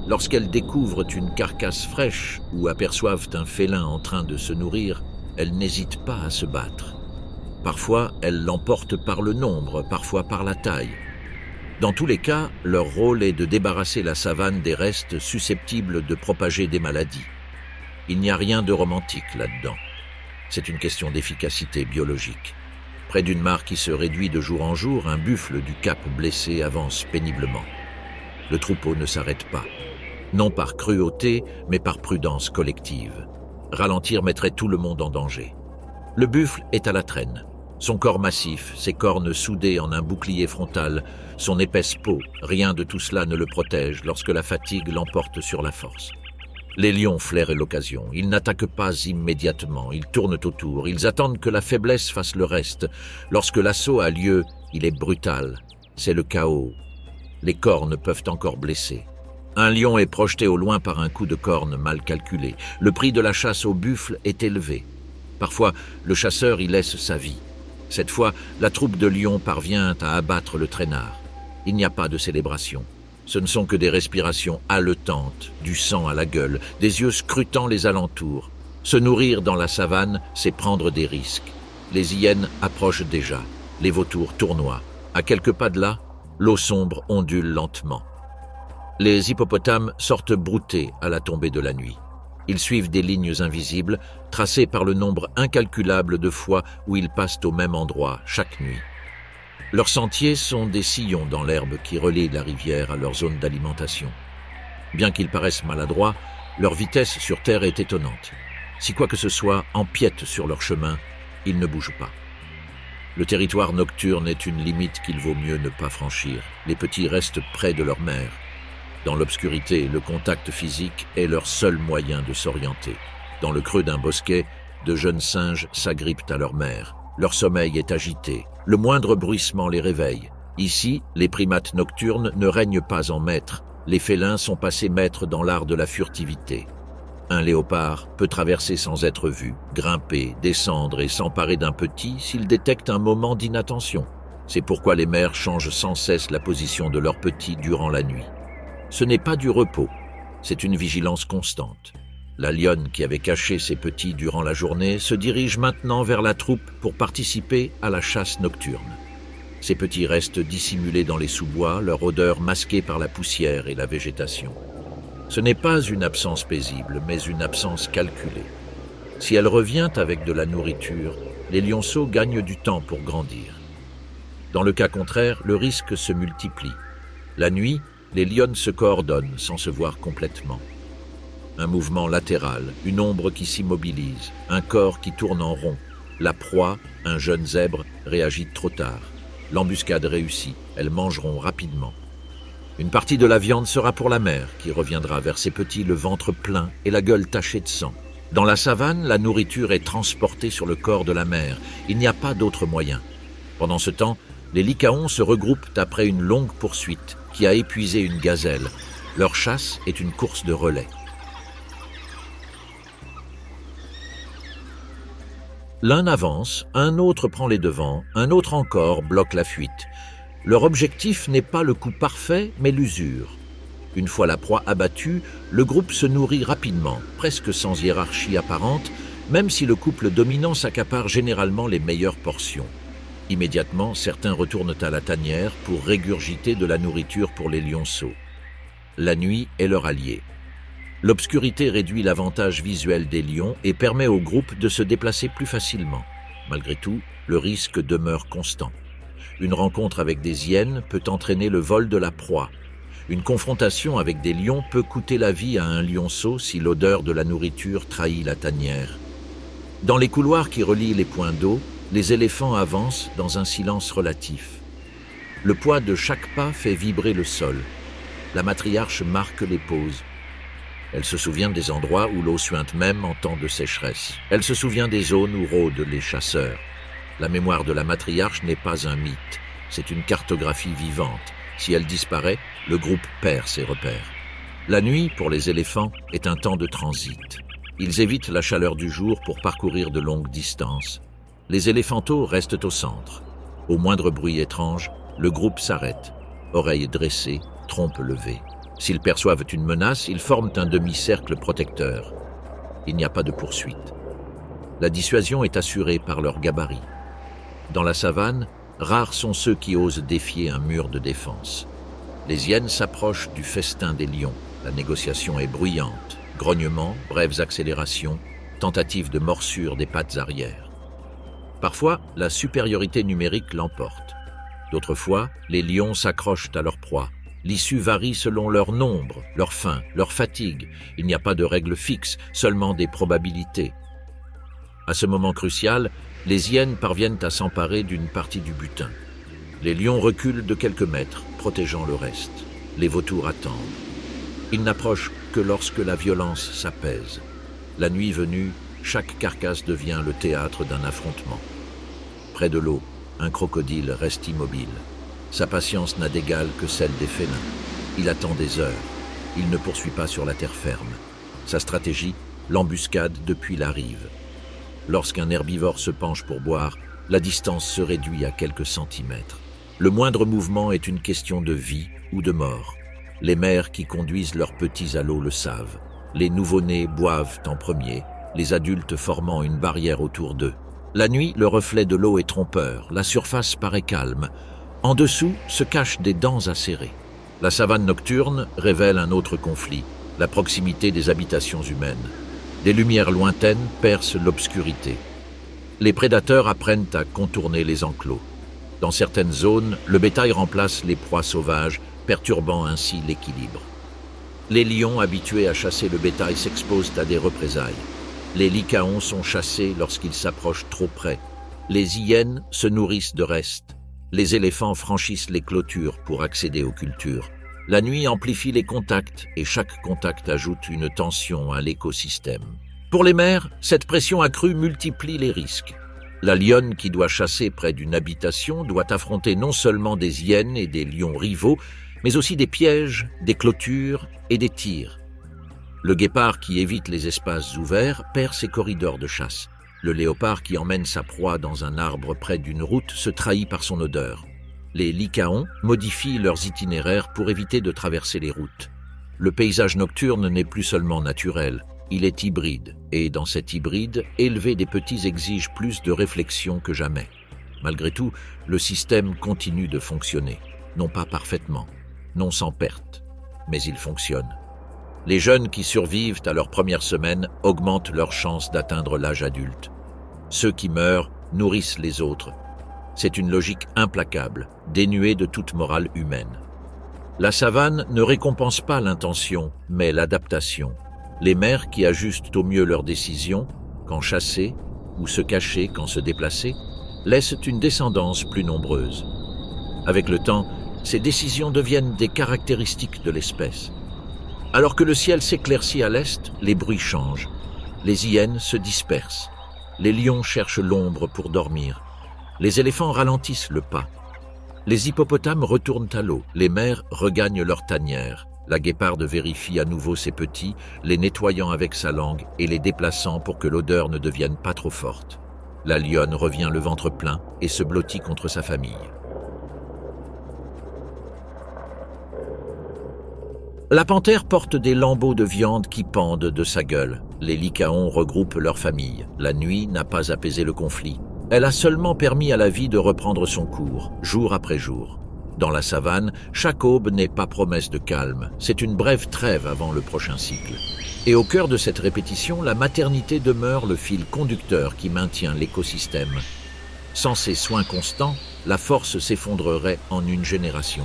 Lorsqu'elles découvrent une carcasse fraîche ou aperçoivent un félin en train de se nourrir, elles n'hésitent pas à se battre. Parfois, elles l'emportent par le nombre, parfois par la taille. Dans tous les cas, leur rôle est de débarrasser la savane des restes susceptibles de propager des maladies. Il n'y a rien de romantique là-dedans. C'est une question d'efficacité biologique. Près d'une mare qui se réduit de jour en jour, un buffle du Cap blessé avance péniblement. Le troupeau ne s'arrête pas. Non par cruauté, mais par prudence collective. Ralentir mettrait tout le monde en danger. Le buffle est à la traîne. Son corps massif, ses cornes soudées en un bouclier frontal, son épaisse peau, rien de tout cela ne le protège lorsque la fatigue l'emporte sur la force. Les lions flairent l'occasion. Ils n'attaquent pas immédiatement. Ils tournent autour. Ils attendent que la faiblesse fasse le reste. Lorsque l'assaut a lieu, il est brutal. C'est le chaos. Les cornes peuvent encore blesser. Un lion est projeté au loin par un coup de corne mal calculé. Le prix de la chasse au buffle est élevé. Parfois, le chasseur y laisse sa vie. Cette fois, la troupe de lions parvient à abattre le traînard. Il n'y a pas de célébration. Ce ne sont que des respirations haletantes, du sang à la gueule, des yeux scrutant les alentours. Se nourrir dans la savane, c'est prendre des risques. Les hyènes approchent déjà, les vautours tournoient. À quelques pas de là, l'eau sombre ondule lentement. Les hippopotames sortent brouter à la tombée de la nuit. Ils suivent des lignes invisibles, tracées par le nombre incalculable de fois où ils passent au même endroit chaque nuit. Leurs sentiers sont des sillons dans l'herbe qui relient la rivière à leur zone d'alimentation. Bien qu'ils paraissent maladroits, leur vitesse sur terre est étonnante. Si quoi que ce soit empiète sur leur chemin, ils ne bougent pas. Le territoire nocturne est une limite qu'il vaut mieux ne pas franchir. Les petits restent près de leur mère. Dans l'obscurité, le contact physique est leur seul moyen de s'orienter. Dans le creux d'un bosquet, de jeunes singes s'agrippent à leur mère. Leur sommeil est agité. Le moindre bruissement les réveille. Ici, les primates nocturnes ne règnent pas en maîtres. Les félins sont passés maîtres dans l'art de la furtivité. Un léopard peut traverser sans être vu, grimper, descendre et s'emparer d'un petit s'il détecte un moment d'inattention. C'est pourquoi les mères changent sans cesse la position de leurs petits durant la nuit. Ce n'est pas du repos, c'est une vigilance constante. La lionne qui avait caché ses petits durant la journée se dirige maintenant vers la troupe pour participer à la chasse nocturne. Ces petits restent dissimulés dans les sous-bois, leur odeur masquée par la poussière et la végétation. Ce n'est pas une absence paisible, mais une absence calculée. Si elle revient avec de la nourriture, les lionceaux gagnent du temps pour grandir. Dans le cas contraire, le risque se multiplie. La nuit, les lionnes se coordonnent sans se voir complètement. Un mouvement latéral, une ombre qui s'immobilise, un corps qui tourne en rond. La proie, un jeune zèbre, réagit trop tard. L'embuscade réussit, elles mangeront rapidement. Une partie de la viande sera pour la mère, qui reviendra vers ses petits le ventre plein et la gueule tachée de sang. Dans la savane, la nourriture est transportée sur le corps de la mère. Il n'y a pas d'autre moyen. Pendant ce temps, les lycaons se regroupent après une longue poursuite qui a épuisé une gazelle. Leur chasse est une course de relais. L'un avance, un autre prend les devants, un autre encore bloque la fuite. Leur objectif n'est pas le coup parfait, mais l'usure. Une fois la proie abattue, le groupe se nourrit rapidement, presque sans hiérarchie apparente, même si le couple dominant s'accapare généralement les meilleures portions. Immédiatement, certains retournent à la tanière pour régurgiter de la nourriture pour les lionceaux. La nuit est leur allié. L'obscurité réduit l'avantage visuel des lions et permet au groupe de se déplacer plus facilement. Malgré tout, le risque demeure constant. Une rencontre avec des hyènes peut entraîner le vol de la proie. Une confrontation avec des lions peut coûter la vie à un lionceau si l'odeur de la nourriture trahit la tanière. Dans les couloirs qui relient les points d'eau, les éléphants avancent dans un silence relatif. Le poids de chaque pas fait vibrer le sol. La matriarche marque les pauses. Elle se souvient des endroits où l'eau suinte même en temps de sécheresse. Elle se souvient des zones où rôdent les chasseurs. La mémoire de la matriarche n'est pas un mythe, c'est une cartographie vivante. Si elle disparaît, le groupe perd ses repères. La nuit, pour les éléphants, est un temps de transit. Ils évitent la chaleur du jour pour parcourir de longues distances. Les éléphantaux restent au centre. Au moindre bruit étrange, le groupe s'arrête, oreilles dressées, trompe levée. S'ils perçoivent une menace, ils forment un demi-cercle protecteur. Il n'y a pas de poursuite. La dissuasion est assurée par leur gabarit. Dans la savane, rares sont ceux qui osent défier un mur de défense. Les hyènes s'approchent du festin des lions. La négociation est bruyante. Grognements, brèves accélérations, tentatives de morsure des pattes arrière. Parfois, la supériorité numérique l'emporte. D'autres fois, les lions s'accrochent à leur proie. L'issue varie selon leur nombre, leur faim, leur fatigue. Il n'y a pas de règle fixe, seulement des probabilités. À ce moment crucial, les hyènes parviennent à s'emparer d'une partie du butin. Les lions reculent de quelques mètres, protégeant le reste. Les vautours attendent. Ils n'approchent que lorsque la violence s'apaise. La nuit venue, chaque carcasse devient le théâtre d'un affrontement. Près de l'eau, un crocodile reste immobile. Sa patience n'a d'égal que celle des félins. Il attend des heures. Il ne poursuit pas sur la terre ferme. Sa stratégie, l'embuscade depuis la rive. Lorsqu'un herbivore se penche pour boire, la distance se réduit à quelques centimètres. Le moindre mouvement est une question de vie ou de mort. Les mères qui conduisent leurs petits à l'eau le savent. Les nouveau-nés boivent en premier, les adultes formant une barrière autour d'eux. La nuit, le reflet de l'eau est trompeur, la surface paraît calme. En dessous se cachent des dents acérées. La savane nocturne révèle un autre conflit, la proximité des habitations humaines. Des lumières lointaines percent l'obscurité. Les prédateurs apprennent à contourner les enclos. Dans certaines zones, le bétail remplace les proies sauvages, perturbant ainsi l'équilibre. Les lions habitués à chasser le bétail s'exposent à des représailles. Les lycaons sont chassés lorsqu'ils s'approchent trop près. Les hyènes se nourrissent de restes. Les éléphants franchissent les clôtures pour accéder aux cultures. La nuit amplifie les contacts et chaque contact ajoute une tension à l'écosystème. Pour les mères, cette pression accrue multiplie les risques. La lionne qui doit chasser près d'une habitation doit affronter non seulement des hyènes et des lions rivaux, mais aussi des pièges, des clôtures et des tirs. Le guépard qui évite les espaces ouverts perd ses corridors de chasse. Le léopard qui emmène sa proie dans un arbre près d'une route se trahit par son odeur. Les lycaons modifient leurs itinéraires pour éviter de traverser les routes. Le paysage nocturne n'est plus seulement naturel, il est hybride, et dans cet hybride, élever des petits exige plus de réflexion que jamais. Malgré tout, le système continue de fonctionner, non pas parfaitement, non sans perte, mais il fonctionne. Les jeunes qui survivent à leur première semaine augmentent leurs chances d'atteindre l'âge adulte. Ceux qui meurent nourrissent les autres. C'est une logique implacable, dénuée de toute morale humaine. La savane ne récompense pas l'intention, mais l'adaptation. Les mères qui ajustent au mieux leurs décisions, quand chasser, ou se cacher quand se déplacer, laissent une descendance plus nombreuse. Avec le temps, ces décisions deviennent des caractéristiques de l'espèce. Alors que le ciel s'éclaircit à l'est, les bruits changent. Les hyènes se dispersent. Les lions cherchent l'ombre pour dormir. Les éléphants ralentissent le pas. Les hippopotames retournent à l'eau. Les mères regagnent leur tanière. La guéparde vérifie à nouveau ses petits, les nettoyant avec sa langue et les déplaçant pour que l'odeur ne devienne pas trop forte. La lionne revient le ventre plein et se blottit contre sa famille. La panthère porte des lambeaux de viande qui pendent de sa gueule. Les lycaons regroupent leur famille. La nuit n'a pas apaisé le conflit. Elle a seulement permis à la vie de reprendre son cours, jour après jour. Dans la savane, chaque aube n'est pas promesse de calme. C'est une brève trêve avant le prochain cycle. Et au cœur de cette répétition, la maternité demeure le fil conducteur qui maintient l'écosystème. Sans ces soins constants, la force s'effondrerait en une génération.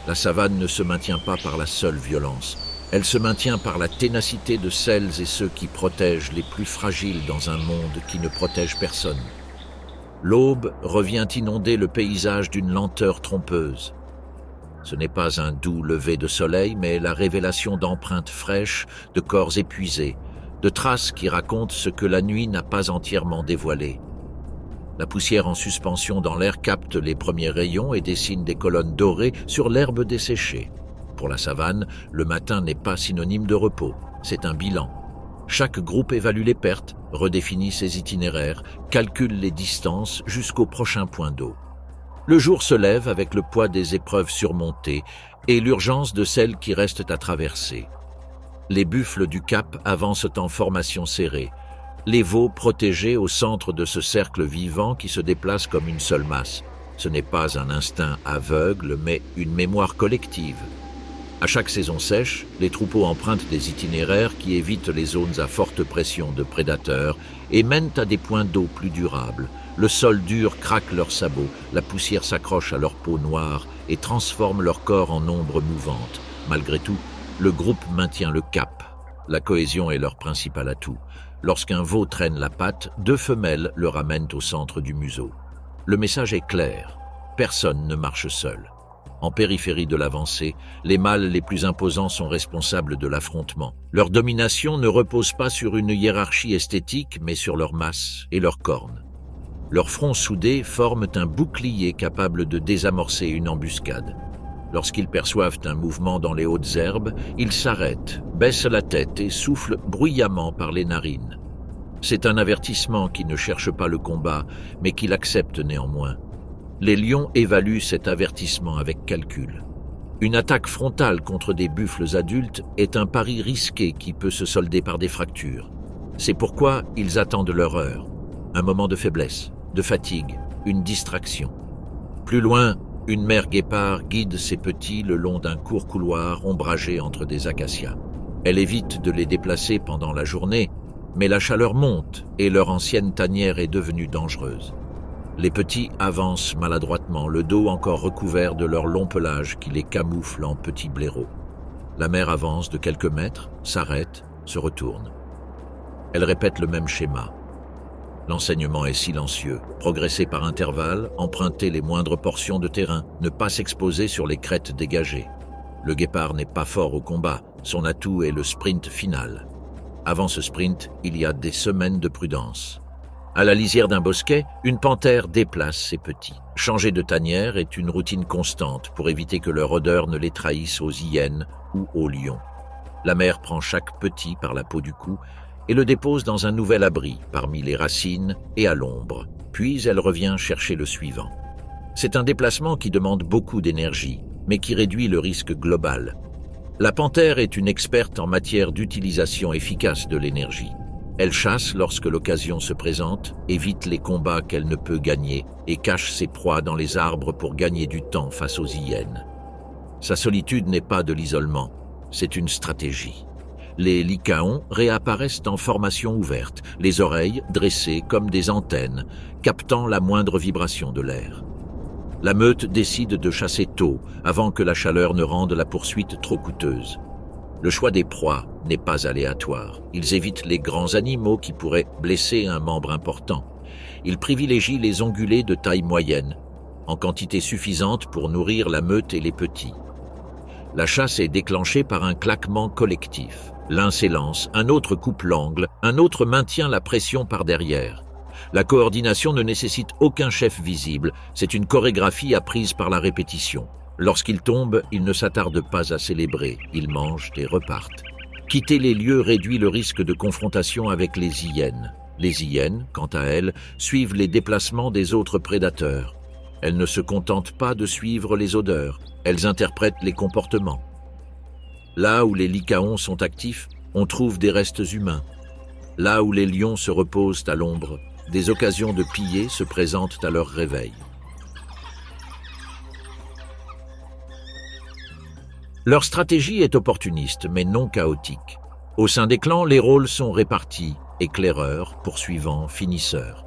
La savane ne se maintient pas par la seule violence. Elle se maintient par la ténacité de celles et ceux qui protègent les plus fragiles dans un monde qui ne protège personne. L'aube revient inonder le paysage d'une lenteur trompeuse. Ce n'est pas un doux lever de soleil, mais la révélation d'empreintes fraîches, de corps épuisés, de traces qui racontent ce que la nuit n'a pas entièrement dévoilé. La poussière en suspension dans l'air capte les premiers rayons et dessine des colonnes dorées sur l'herbe desséchée. Pour la savane, le matin n'est pas synonyme de repos, c'est un bilan. Chaque groupe évalue les pertes, redéfinit ses itinéraires, calcule les distances jusqu'au prochain point d'eau. Le jour se lève avec le poids des épreuves surmontées et l'urgence de celles qui restent à traverser. Les buffles du Cap avancent en formation serrée. Les veaux protégés au centre de ce cercle vivant qui se déplace comme une seule masse. Ce n'est pas un instinct aveugle, mais une mémoire collective. À chaque saison sèche, les troupeaux empruntent des itinéraires qui évitent les zones à forte pression de prédateurs et mènent à des points d'eau plus durables. Le sol dur craque leurs sabots, la poussière s'accroche à leur peau noire et transforme leur corps en ombre mouvante. Malgré tout, le groupe maintient le cap. La cohésion est leur principal atout. Lorsqu'un veau traîne la patte, 2 femelles le ramènent au centre du museau. Le message est clair, personne ne marche seul. En périphérie de l'avancée, les mâles les plus imposants sont responsables de l'affrontement. Leur domination ne repose pas sur une hiérarchie esthétique, mais sur leur masse et leurs cornes. Leurs fronts soudés forment un bouclier capable de désamorcer une embuscade. Lorsqu'ils perçoivent un mouvement dans les hautes herbes, ils s'arrêtent, baissent la tête et soufflent bruyamment par les narines. C'est un avertissement qui ne cherche pas le combat, mais qui l'accepte néanmoins. Les lions évaluent cet avertissement avec calcul. Une attaque frontale contre des buffles adultes est un pari risqué qui peut se solder par des fractures. C'est pourquoi ils attendent leur heure. Un moment de faiblesse, de fatigue, une distraction. Plus loin, une mère guépard guide ses petits le long d'un court couloir ombragé entre des acacias. Elle évite de les déplacer pendant la journée, mais la chaleur monte et leur ancienne tanière est devenue dangereuse. Les petits avancent maladroitement, le dos encore recouvert de leur long pelage qui les camoufle en petits blaireaux. La mère avance de quelques mètres, s'arrête, se retourne. Elle répète le même schéma. L'enseignement est silencieux, progresser par intervalles, emprunter les moindres portions de terrain, ne pas s'exposer sur les crêtes dégagées. Le guépard n'est pas fort au combat, son atout est le sprint final. Avant ce sprint, il y a des semaines de prudence. À la lisière d'un bosquet, une panthère déplace ses petits. Changer de tanière est une routine constante pour éviter que leur odeur ne les trahisse aux hyènes ou aux lions. La mère prend chaque petit par la peau du cou et le dépose dans un nouvel abri parmi les racines et à l'ombre, puis elle revient chercher le suivant. C'est un déplacement qui demande beaucoup d'énergie, mais qui réduit le risque global. La panthère est une experte en matière d'utilisation efficace de l'énergie. Elle chasse lorsque l'occasion se présente, évite les combats qu'elle ne peut gagner et cache ses proies dans les arbres pour gagner du temps face aux hyènes. Sa solitude n'est pas de l'isolement, c'est une stratégie. Les lycaons réapparaissent en formation ouverte, les oreilles dressées comme des antennes, captant la moindre vibration de l'air. La meute décide de chasser tôt, avant que la chaleur ne rende la poursuite trop coûteuse. Le choix des proies n'est pas aléatoire. Ils évitent les grands animaux qui pourraient blesser un membre important. Ils privilégient les ongulés de taille moyenne, en quantité suffisante pour nourrir la meute et les petits. La chasse est déclenchée par un claquement collectif. L'un s'élance, un autre coupe l'angle, un autre maintient la pression par derrière. La coordination ne nécessite aucun chef visible, c'est une chorégraphie apprise par la répétition. Lorsqu'ils tombent, ils ne s'attardent pas à célébrer, ils mangent et repartent. Quitter les lieux réduit le risque de confrontation avec les hyènes. Les hyènes, quant à elles, suivent les déplacements des autres prédateurs. Elles ne se contentent pas de suivre les odeurs, elles interprètent les comportements. Là où les lycaons sont actifs, on trouve des restes humains. Là où les lions se reposent à l'ombre, des occasions de piller se présentent à leur réveil. Leur stratégie est opportuniste, mais non chaotique. Au sein des clans, les rôles sont répartis, éclaireurs, poursuivants, finisseurs.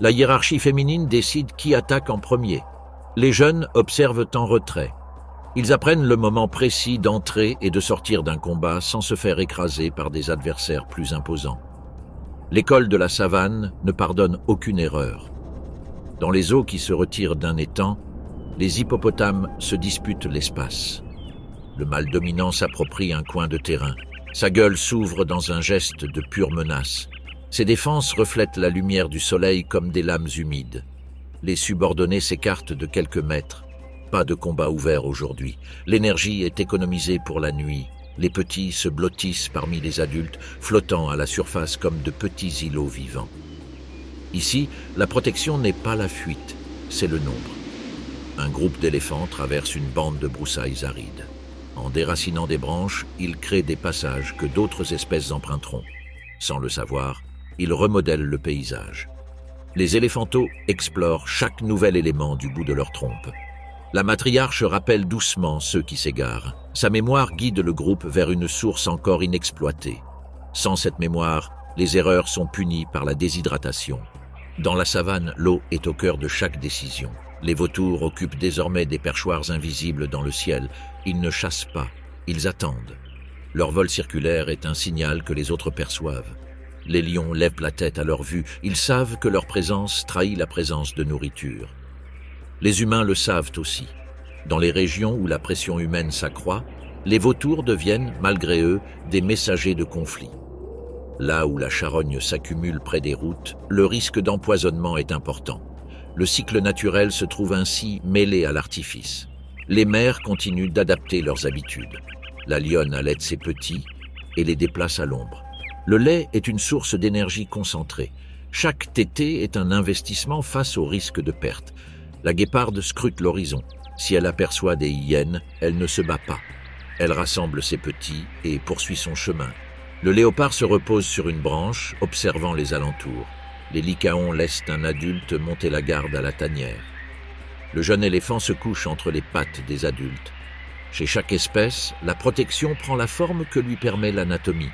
La hiérarchie féminine décide qui attaque en premier. Les jeunes observent en retrait. Ils apprennent le moment précis d'entrer et de sortir d'un combat sans se faire écraser par des adversaires plus imposants. L'école de la savane ne pardonne aucune erreur. Dans les eaux qui se retirent d'un étang, les hippopotames se disputent l'espace. Le mâle dominant s'approprie un coin de terrain. Sa gueule s'ouvre dans un geste de pure menace. Ses défenses reflètent la lumière du soleil comme des lames humides. Les subordonnés s'écartent de quelques mètres. Pas de combat ouvert aujourd'hui. L'énergie est économisée pour la nuit. Les petits se blottissent parmi les adultes, flottant à la surface comme de petits îlots vivants. Ici, la protection n'est pas la fuite, c'est le nombre. Un groupe d'éléphants traverse une bande de broussailles arides. En déracinant des branches, ils créent des passages que d'autres espèces emprunteront. Sans le savoir, ils remodèlent le paysage. Les éléphantaux explorent chaque nouvel élément du bout de leur trompe. La matriarche rappelle doucement ceux qui s'égarent. Sa mémoire guide le groupe vers une source encore inexploitée. Sans cette mémoire, les erreurs sont punies par la déshydratation. Dans la savane, l'eau est au cœur de chaque décision. Les vautours occupent désormais des perchoirs invisibles dans le ciel. Ils ne chassent pas, ils attendent. Leur vol circulaire est un signal que les autres perçoivent. Les lions lèvent la tête à leur vue. Ils savent que leur présence trahit la présence de nourriture. Les humains le savent aussi. Dans les régions où la pression humaine s'accroît, les vautours deviennent, malgré eux, des messagers de conflit. Là où la charogne s'accumule près des routes, le risque d'empoisonnement est important. Le cycle naturel se trouve ainsi mêlé à l'artifice. Les mères continuent d'adapter leurs habitudes. La lionne allaite ses petits et les déplace à l'ombre. Le lait est une source d'énergie concentrée. Chaque tétée est un investissement face au risque de perte. La guéparde scrute l'horizon. Si elle aperçoit des hyènes, elle ne se bat pas. Elle rassemble ses petits et poursuit son chemin. Le léopard se repose sur une branche, observant les alentours. Les lycaons laissent un adulte monter la garde à la tanière. Le jeune éléphant se couche entre les pattes des adultes. Chez chaque espèce, la protection prend la forme que lui permet l'anatomie.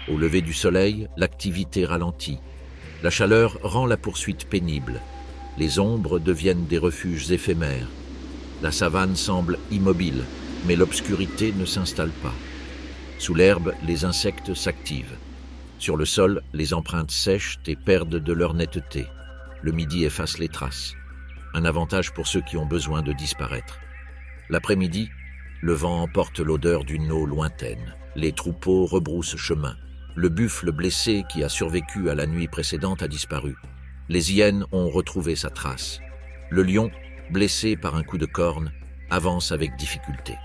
Au lever du soleil, l'activité ralentit. La chaleur rend la poursuite pénible. Les ombres deviennent des refuges éphémères. La savane semble immobile, mais l'obscurité ne s'installe pas. Sous l'herbe, les insectes s'activent. Sur le sol, les empreintes sèchent et perdent de leur netteté. Le midi efface les traces. Un avantage pour ceux qui ont besoin de disparaître. L'après-midi, le vent emporte l'odeur d'une eau lointaine. Les troupeaux rebroussent chemin. Le buffle blessé qui a survécu à la nuit précédente a disparu. Les hyènes ont retrouvé sa trace. Le lion, blessé par un coup de corne, avance avec difficulté.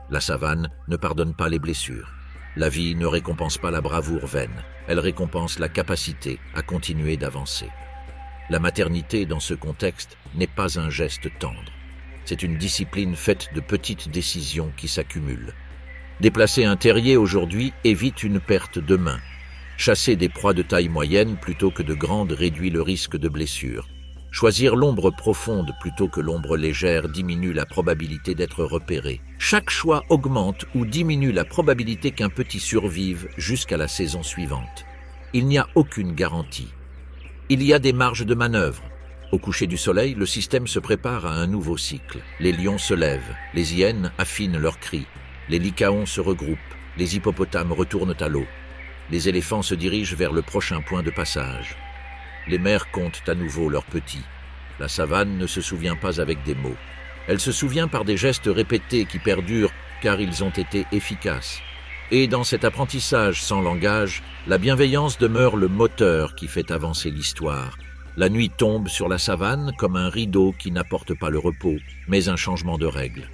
La savane ne pardonne pas les blessures. La vie ne récompense pas la bravoure vaine, elle récompense la capacité à continuer d'avancer. La maternité, dans ce contexte, n'est pas un geste tendre. C'est une discipline faite de petites décisions qui s'accumulent. Déplacer un terrier aujourd'hui évite une perte demain. Chasser des proies de taille moyenne plutôt que de grandes réduit le risque de blessure. Choisir l'ombre profonde plutôt que l'ombre légère diminue la probabilité d'être repéré. Chaque choix augmente ou diminue la probabilité qu'un petit survive jusqu'à la saison suivante. Il n'y a aucune garantie. Il y a des marges de manœuvre. Au coucher du soleil, le système se prépare à un nouveau cycle. Les lions se lèvent, les hyènes affinent leurs cris, les lycaons se regroupent, les hippopotames retournent à l'eau. Les éléphants se dirigent vers le prochain point de passage. Les mères comptent à nouveau leurs petits. La savane ne se souvient pas avec des mots. Elle se souvient par des gestes répétés qui perdurent car ils ont été efficaces. Et dans cet apprentissage sans langage, la bienveillance demeure le moteur qui fait avancer l'histoire. La nuit tombe sur la savane comme un rideau qui n'apporte pas le repos, mais un changement de règle.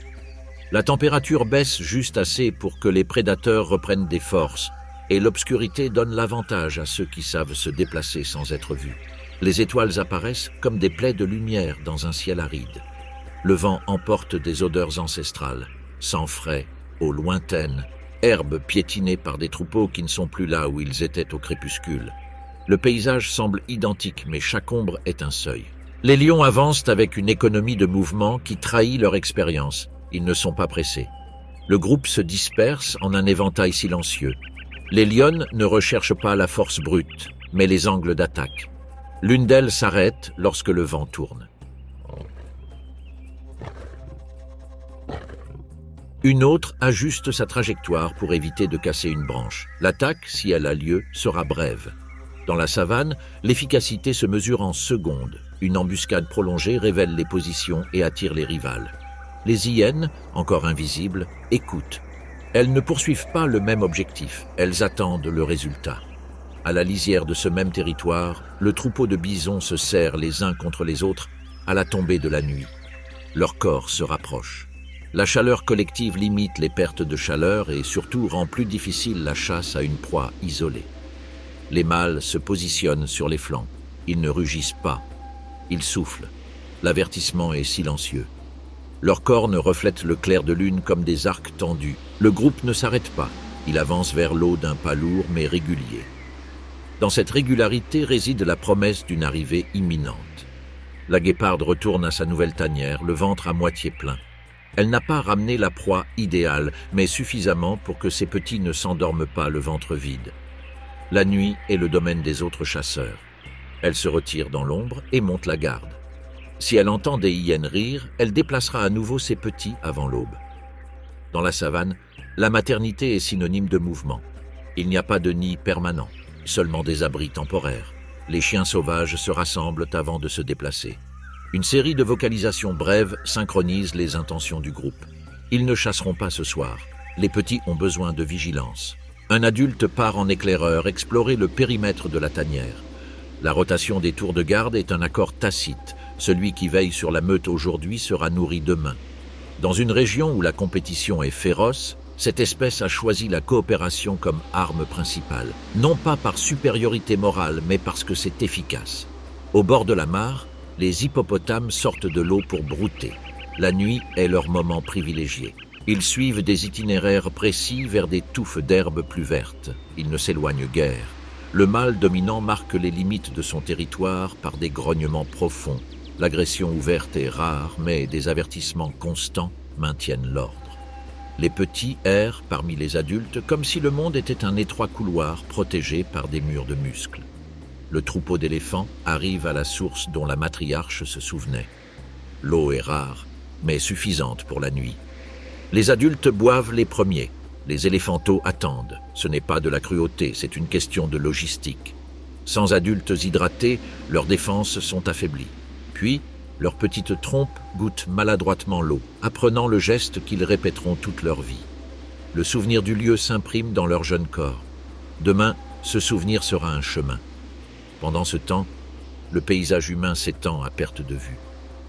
La température baisse juste assez pour que les prédateurs reprennent des forces, et l'obscurité donne l'avantage à ceux qui savent se déplacer sans être vus. Les étoiles apparaissent comme des plaies de lumière dans un ciel aride. Le vent emporte des odeurs ancestrales, sang frais, eau lointaine, herbes piétinées par des troupeaux qui ne sont plus là où ils étaient au crépuscule. Le paysage semble identique, mais chaque ombre est un seuil. Les lions avancent avec une économie de mouvement qui trahit leur expérience. Ils ne sont pas pressés. Le groupe se disperse en un éventail silencieux. Les lionnes ne recherchent pas la force brute, mais les angles d'attaque. L'une d'elles s'arrête lorsque le vent tourne. Une autre ajuste sa trajectoire pour éviter de casser une branche. L'attaque, si elle a lieu, sera brève. Dans la savane, l'efficacité se mesure en secondes. Une embuscade prolongée révèle les positions et attire les rivales. Les hyènes, encore invisibles, écoutent. Elles ne poursuivent pas le même objectif, elles attendent le résultat. À la lisière de ce même territoire, le troupeau de bisons se serre les uns contre les autres à la tombée de la nuit. Leurs corps se rapprochent. La chaleur collective limite les pertes de chaleur et surtout rend plus difficile la chasse à une proie isolée. Les mâles se positionnent sur les flancs. Ils ne rugissent pas. Ils soufflent. L'avertissement est silencieux. Leurs cornes reflètent le clair de lune comme des arcs tendus. Le groupe ne s'arrête pas. Il avance vers l'eau d'un pas lourd mais régulier. Dans cette régularité réside la promesse d'une arrivée imminente. La guéparde retourne à sa nouvelle tanière, le ventre à moitié plein. Elle n'a pas ramené la proie idéale, mais suffisamment pour que ses petits ne s'endorment pas le ventre vide. La nuit est le domaine des autres chasseurs. Elle se retire dans l'ombre et monte la garde. Si elle entend des hyènes rire, elle déplacera à nouveau ses petits avant l'aube. Dans la savane, la maternité est synonyme de mouvement. Il n'y a pas de nid permanent, seulement des abris temporaires. Les chiens sauvages se rassemblent avant de se déplacer. Une série de vocalisations brèves synchronise les intentions du groupe. Ils ne chasseront pas ce soir. Les petits ont besoin de vigilance. Un adulte part en éclaireur explorer le périmètre de la tanière. La rotation des tours de garde est un accord tacite. Celui qui veille sur la meute aujourd'hui sera nourri demain. Dans une région où la compétition est féroce, cette espèce a choisi la coopération comme arme principale, non pas par supériorité morale, mais parce que c'est efficace. Au bord de la mare, les hippopotames sortent de l'eau pour brouter. La nuit est leur moment privilégié. Ils suivent des itinéraires précis vers des touffes d'herbes plus vertes. Ils ne s'éloignent guère. Le mâle dominant marque les limites de son territoire par des grognements profonds. L'agression ouverte est rare, mais des avertissements constants maintiennent l'ordre. Les petits errent parmi les adultes comme si le monde était un étroit couloir protégé par des murs de muscles. Le troupeau d'éléphants arrive à la source dont la matriarche se souvenait. L'eau est rare, mais suffisante pour la nuit. Les adultes boivent les premiers. Les éléphanteaux attendent. Ce n'est pas de la cruauté, c'est une question de logistique. Sans adultes hydratés, leurs défenses sont affaiblies. Puis, leurs petites trompes goûtent maladroitement l'eau, apprenant le geste qu'ils répéteront toute leur vie. Le souvenir du lieu s'imprime dans leur jeune corps. Demain, ce souvenir sera un chemin. Pendant ce temps, Le paysage humain s'étend à perte de vue.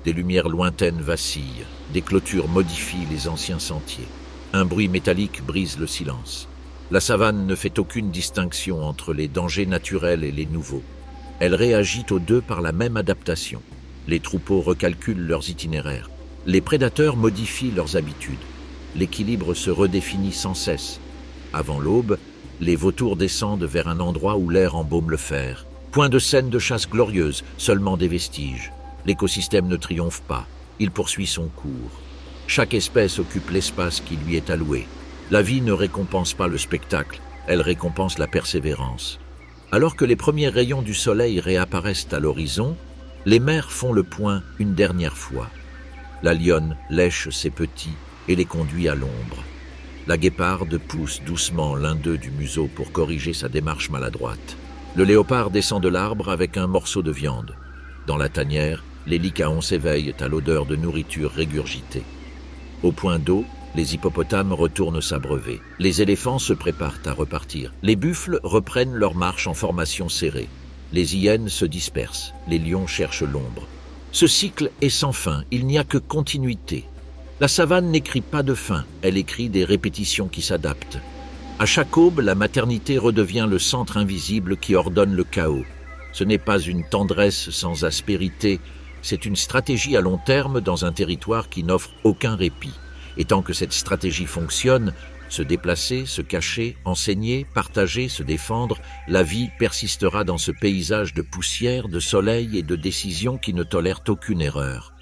Des lumières lointaines vacillent, des clôtures modifient les anciens sentiers. Un bruit métallique brise le silence. La savane ne fait aucune distinction entre les dangers naturels et les nouveaux. Elle réagit aux deux par la même adaptation. Les troupeaux recalculent leurs itinéraires. Les prédateurs modifient leurs habitudes. L'équilibre se redéfinit sans cesse. Avant l'aube, les vautours descendent vers un endroit où l'air embaume le fer. Point de scène de chasse glorieuse, seulement des vestiges. L'écosystème ne triomphe pas, il poursuit son cours. Chaque espèce occupe l'espace qui lui est alloué. La vie ne récompense pas le spectacle, elle récompense la persévérance. Alors que les premiers rayons du soleil réapparaissent à l'horizon, les mères font le point une dernière fois. La lionne lèche ses petits et les conduit à l'ombre. La guéparde pousse doucement l'un d'eux du museau pour corriger sa démarche maladroite. Le léopard descend de l'arbre avec un morceau de viande. Dans la tanière, les lycaons s'éveillent à l'odeur de nourriture régurgitée. Au point d'eau, les hippopotames retournent s'abreuver. Les éléphants se préparent à repartir. Les buffles reprennent leur marche en formation serrée. Les hyènes se dispersent. Les lions cherchent l'ombre. Ce cycle est sans fin, il n'y a que continuité. La savane n'écrit pas de fin, elle écrit des répétitions qui s'adaptent. À chaque aube, la maternité redevient le centre invisible qui ordonne le chaos. Ce n'est pas une tendresse sans aspérité, c'est une stratégie à long terme dans un territoire qui n'offre aucun répit. Et tant que cette stratégie fonctionne, se déplacer, se cacher, enseigner, partager, se défendre, la vie persistera dans ce paysage de poussière, de soleil et de décisions qui ne tolèrent aucune erreur.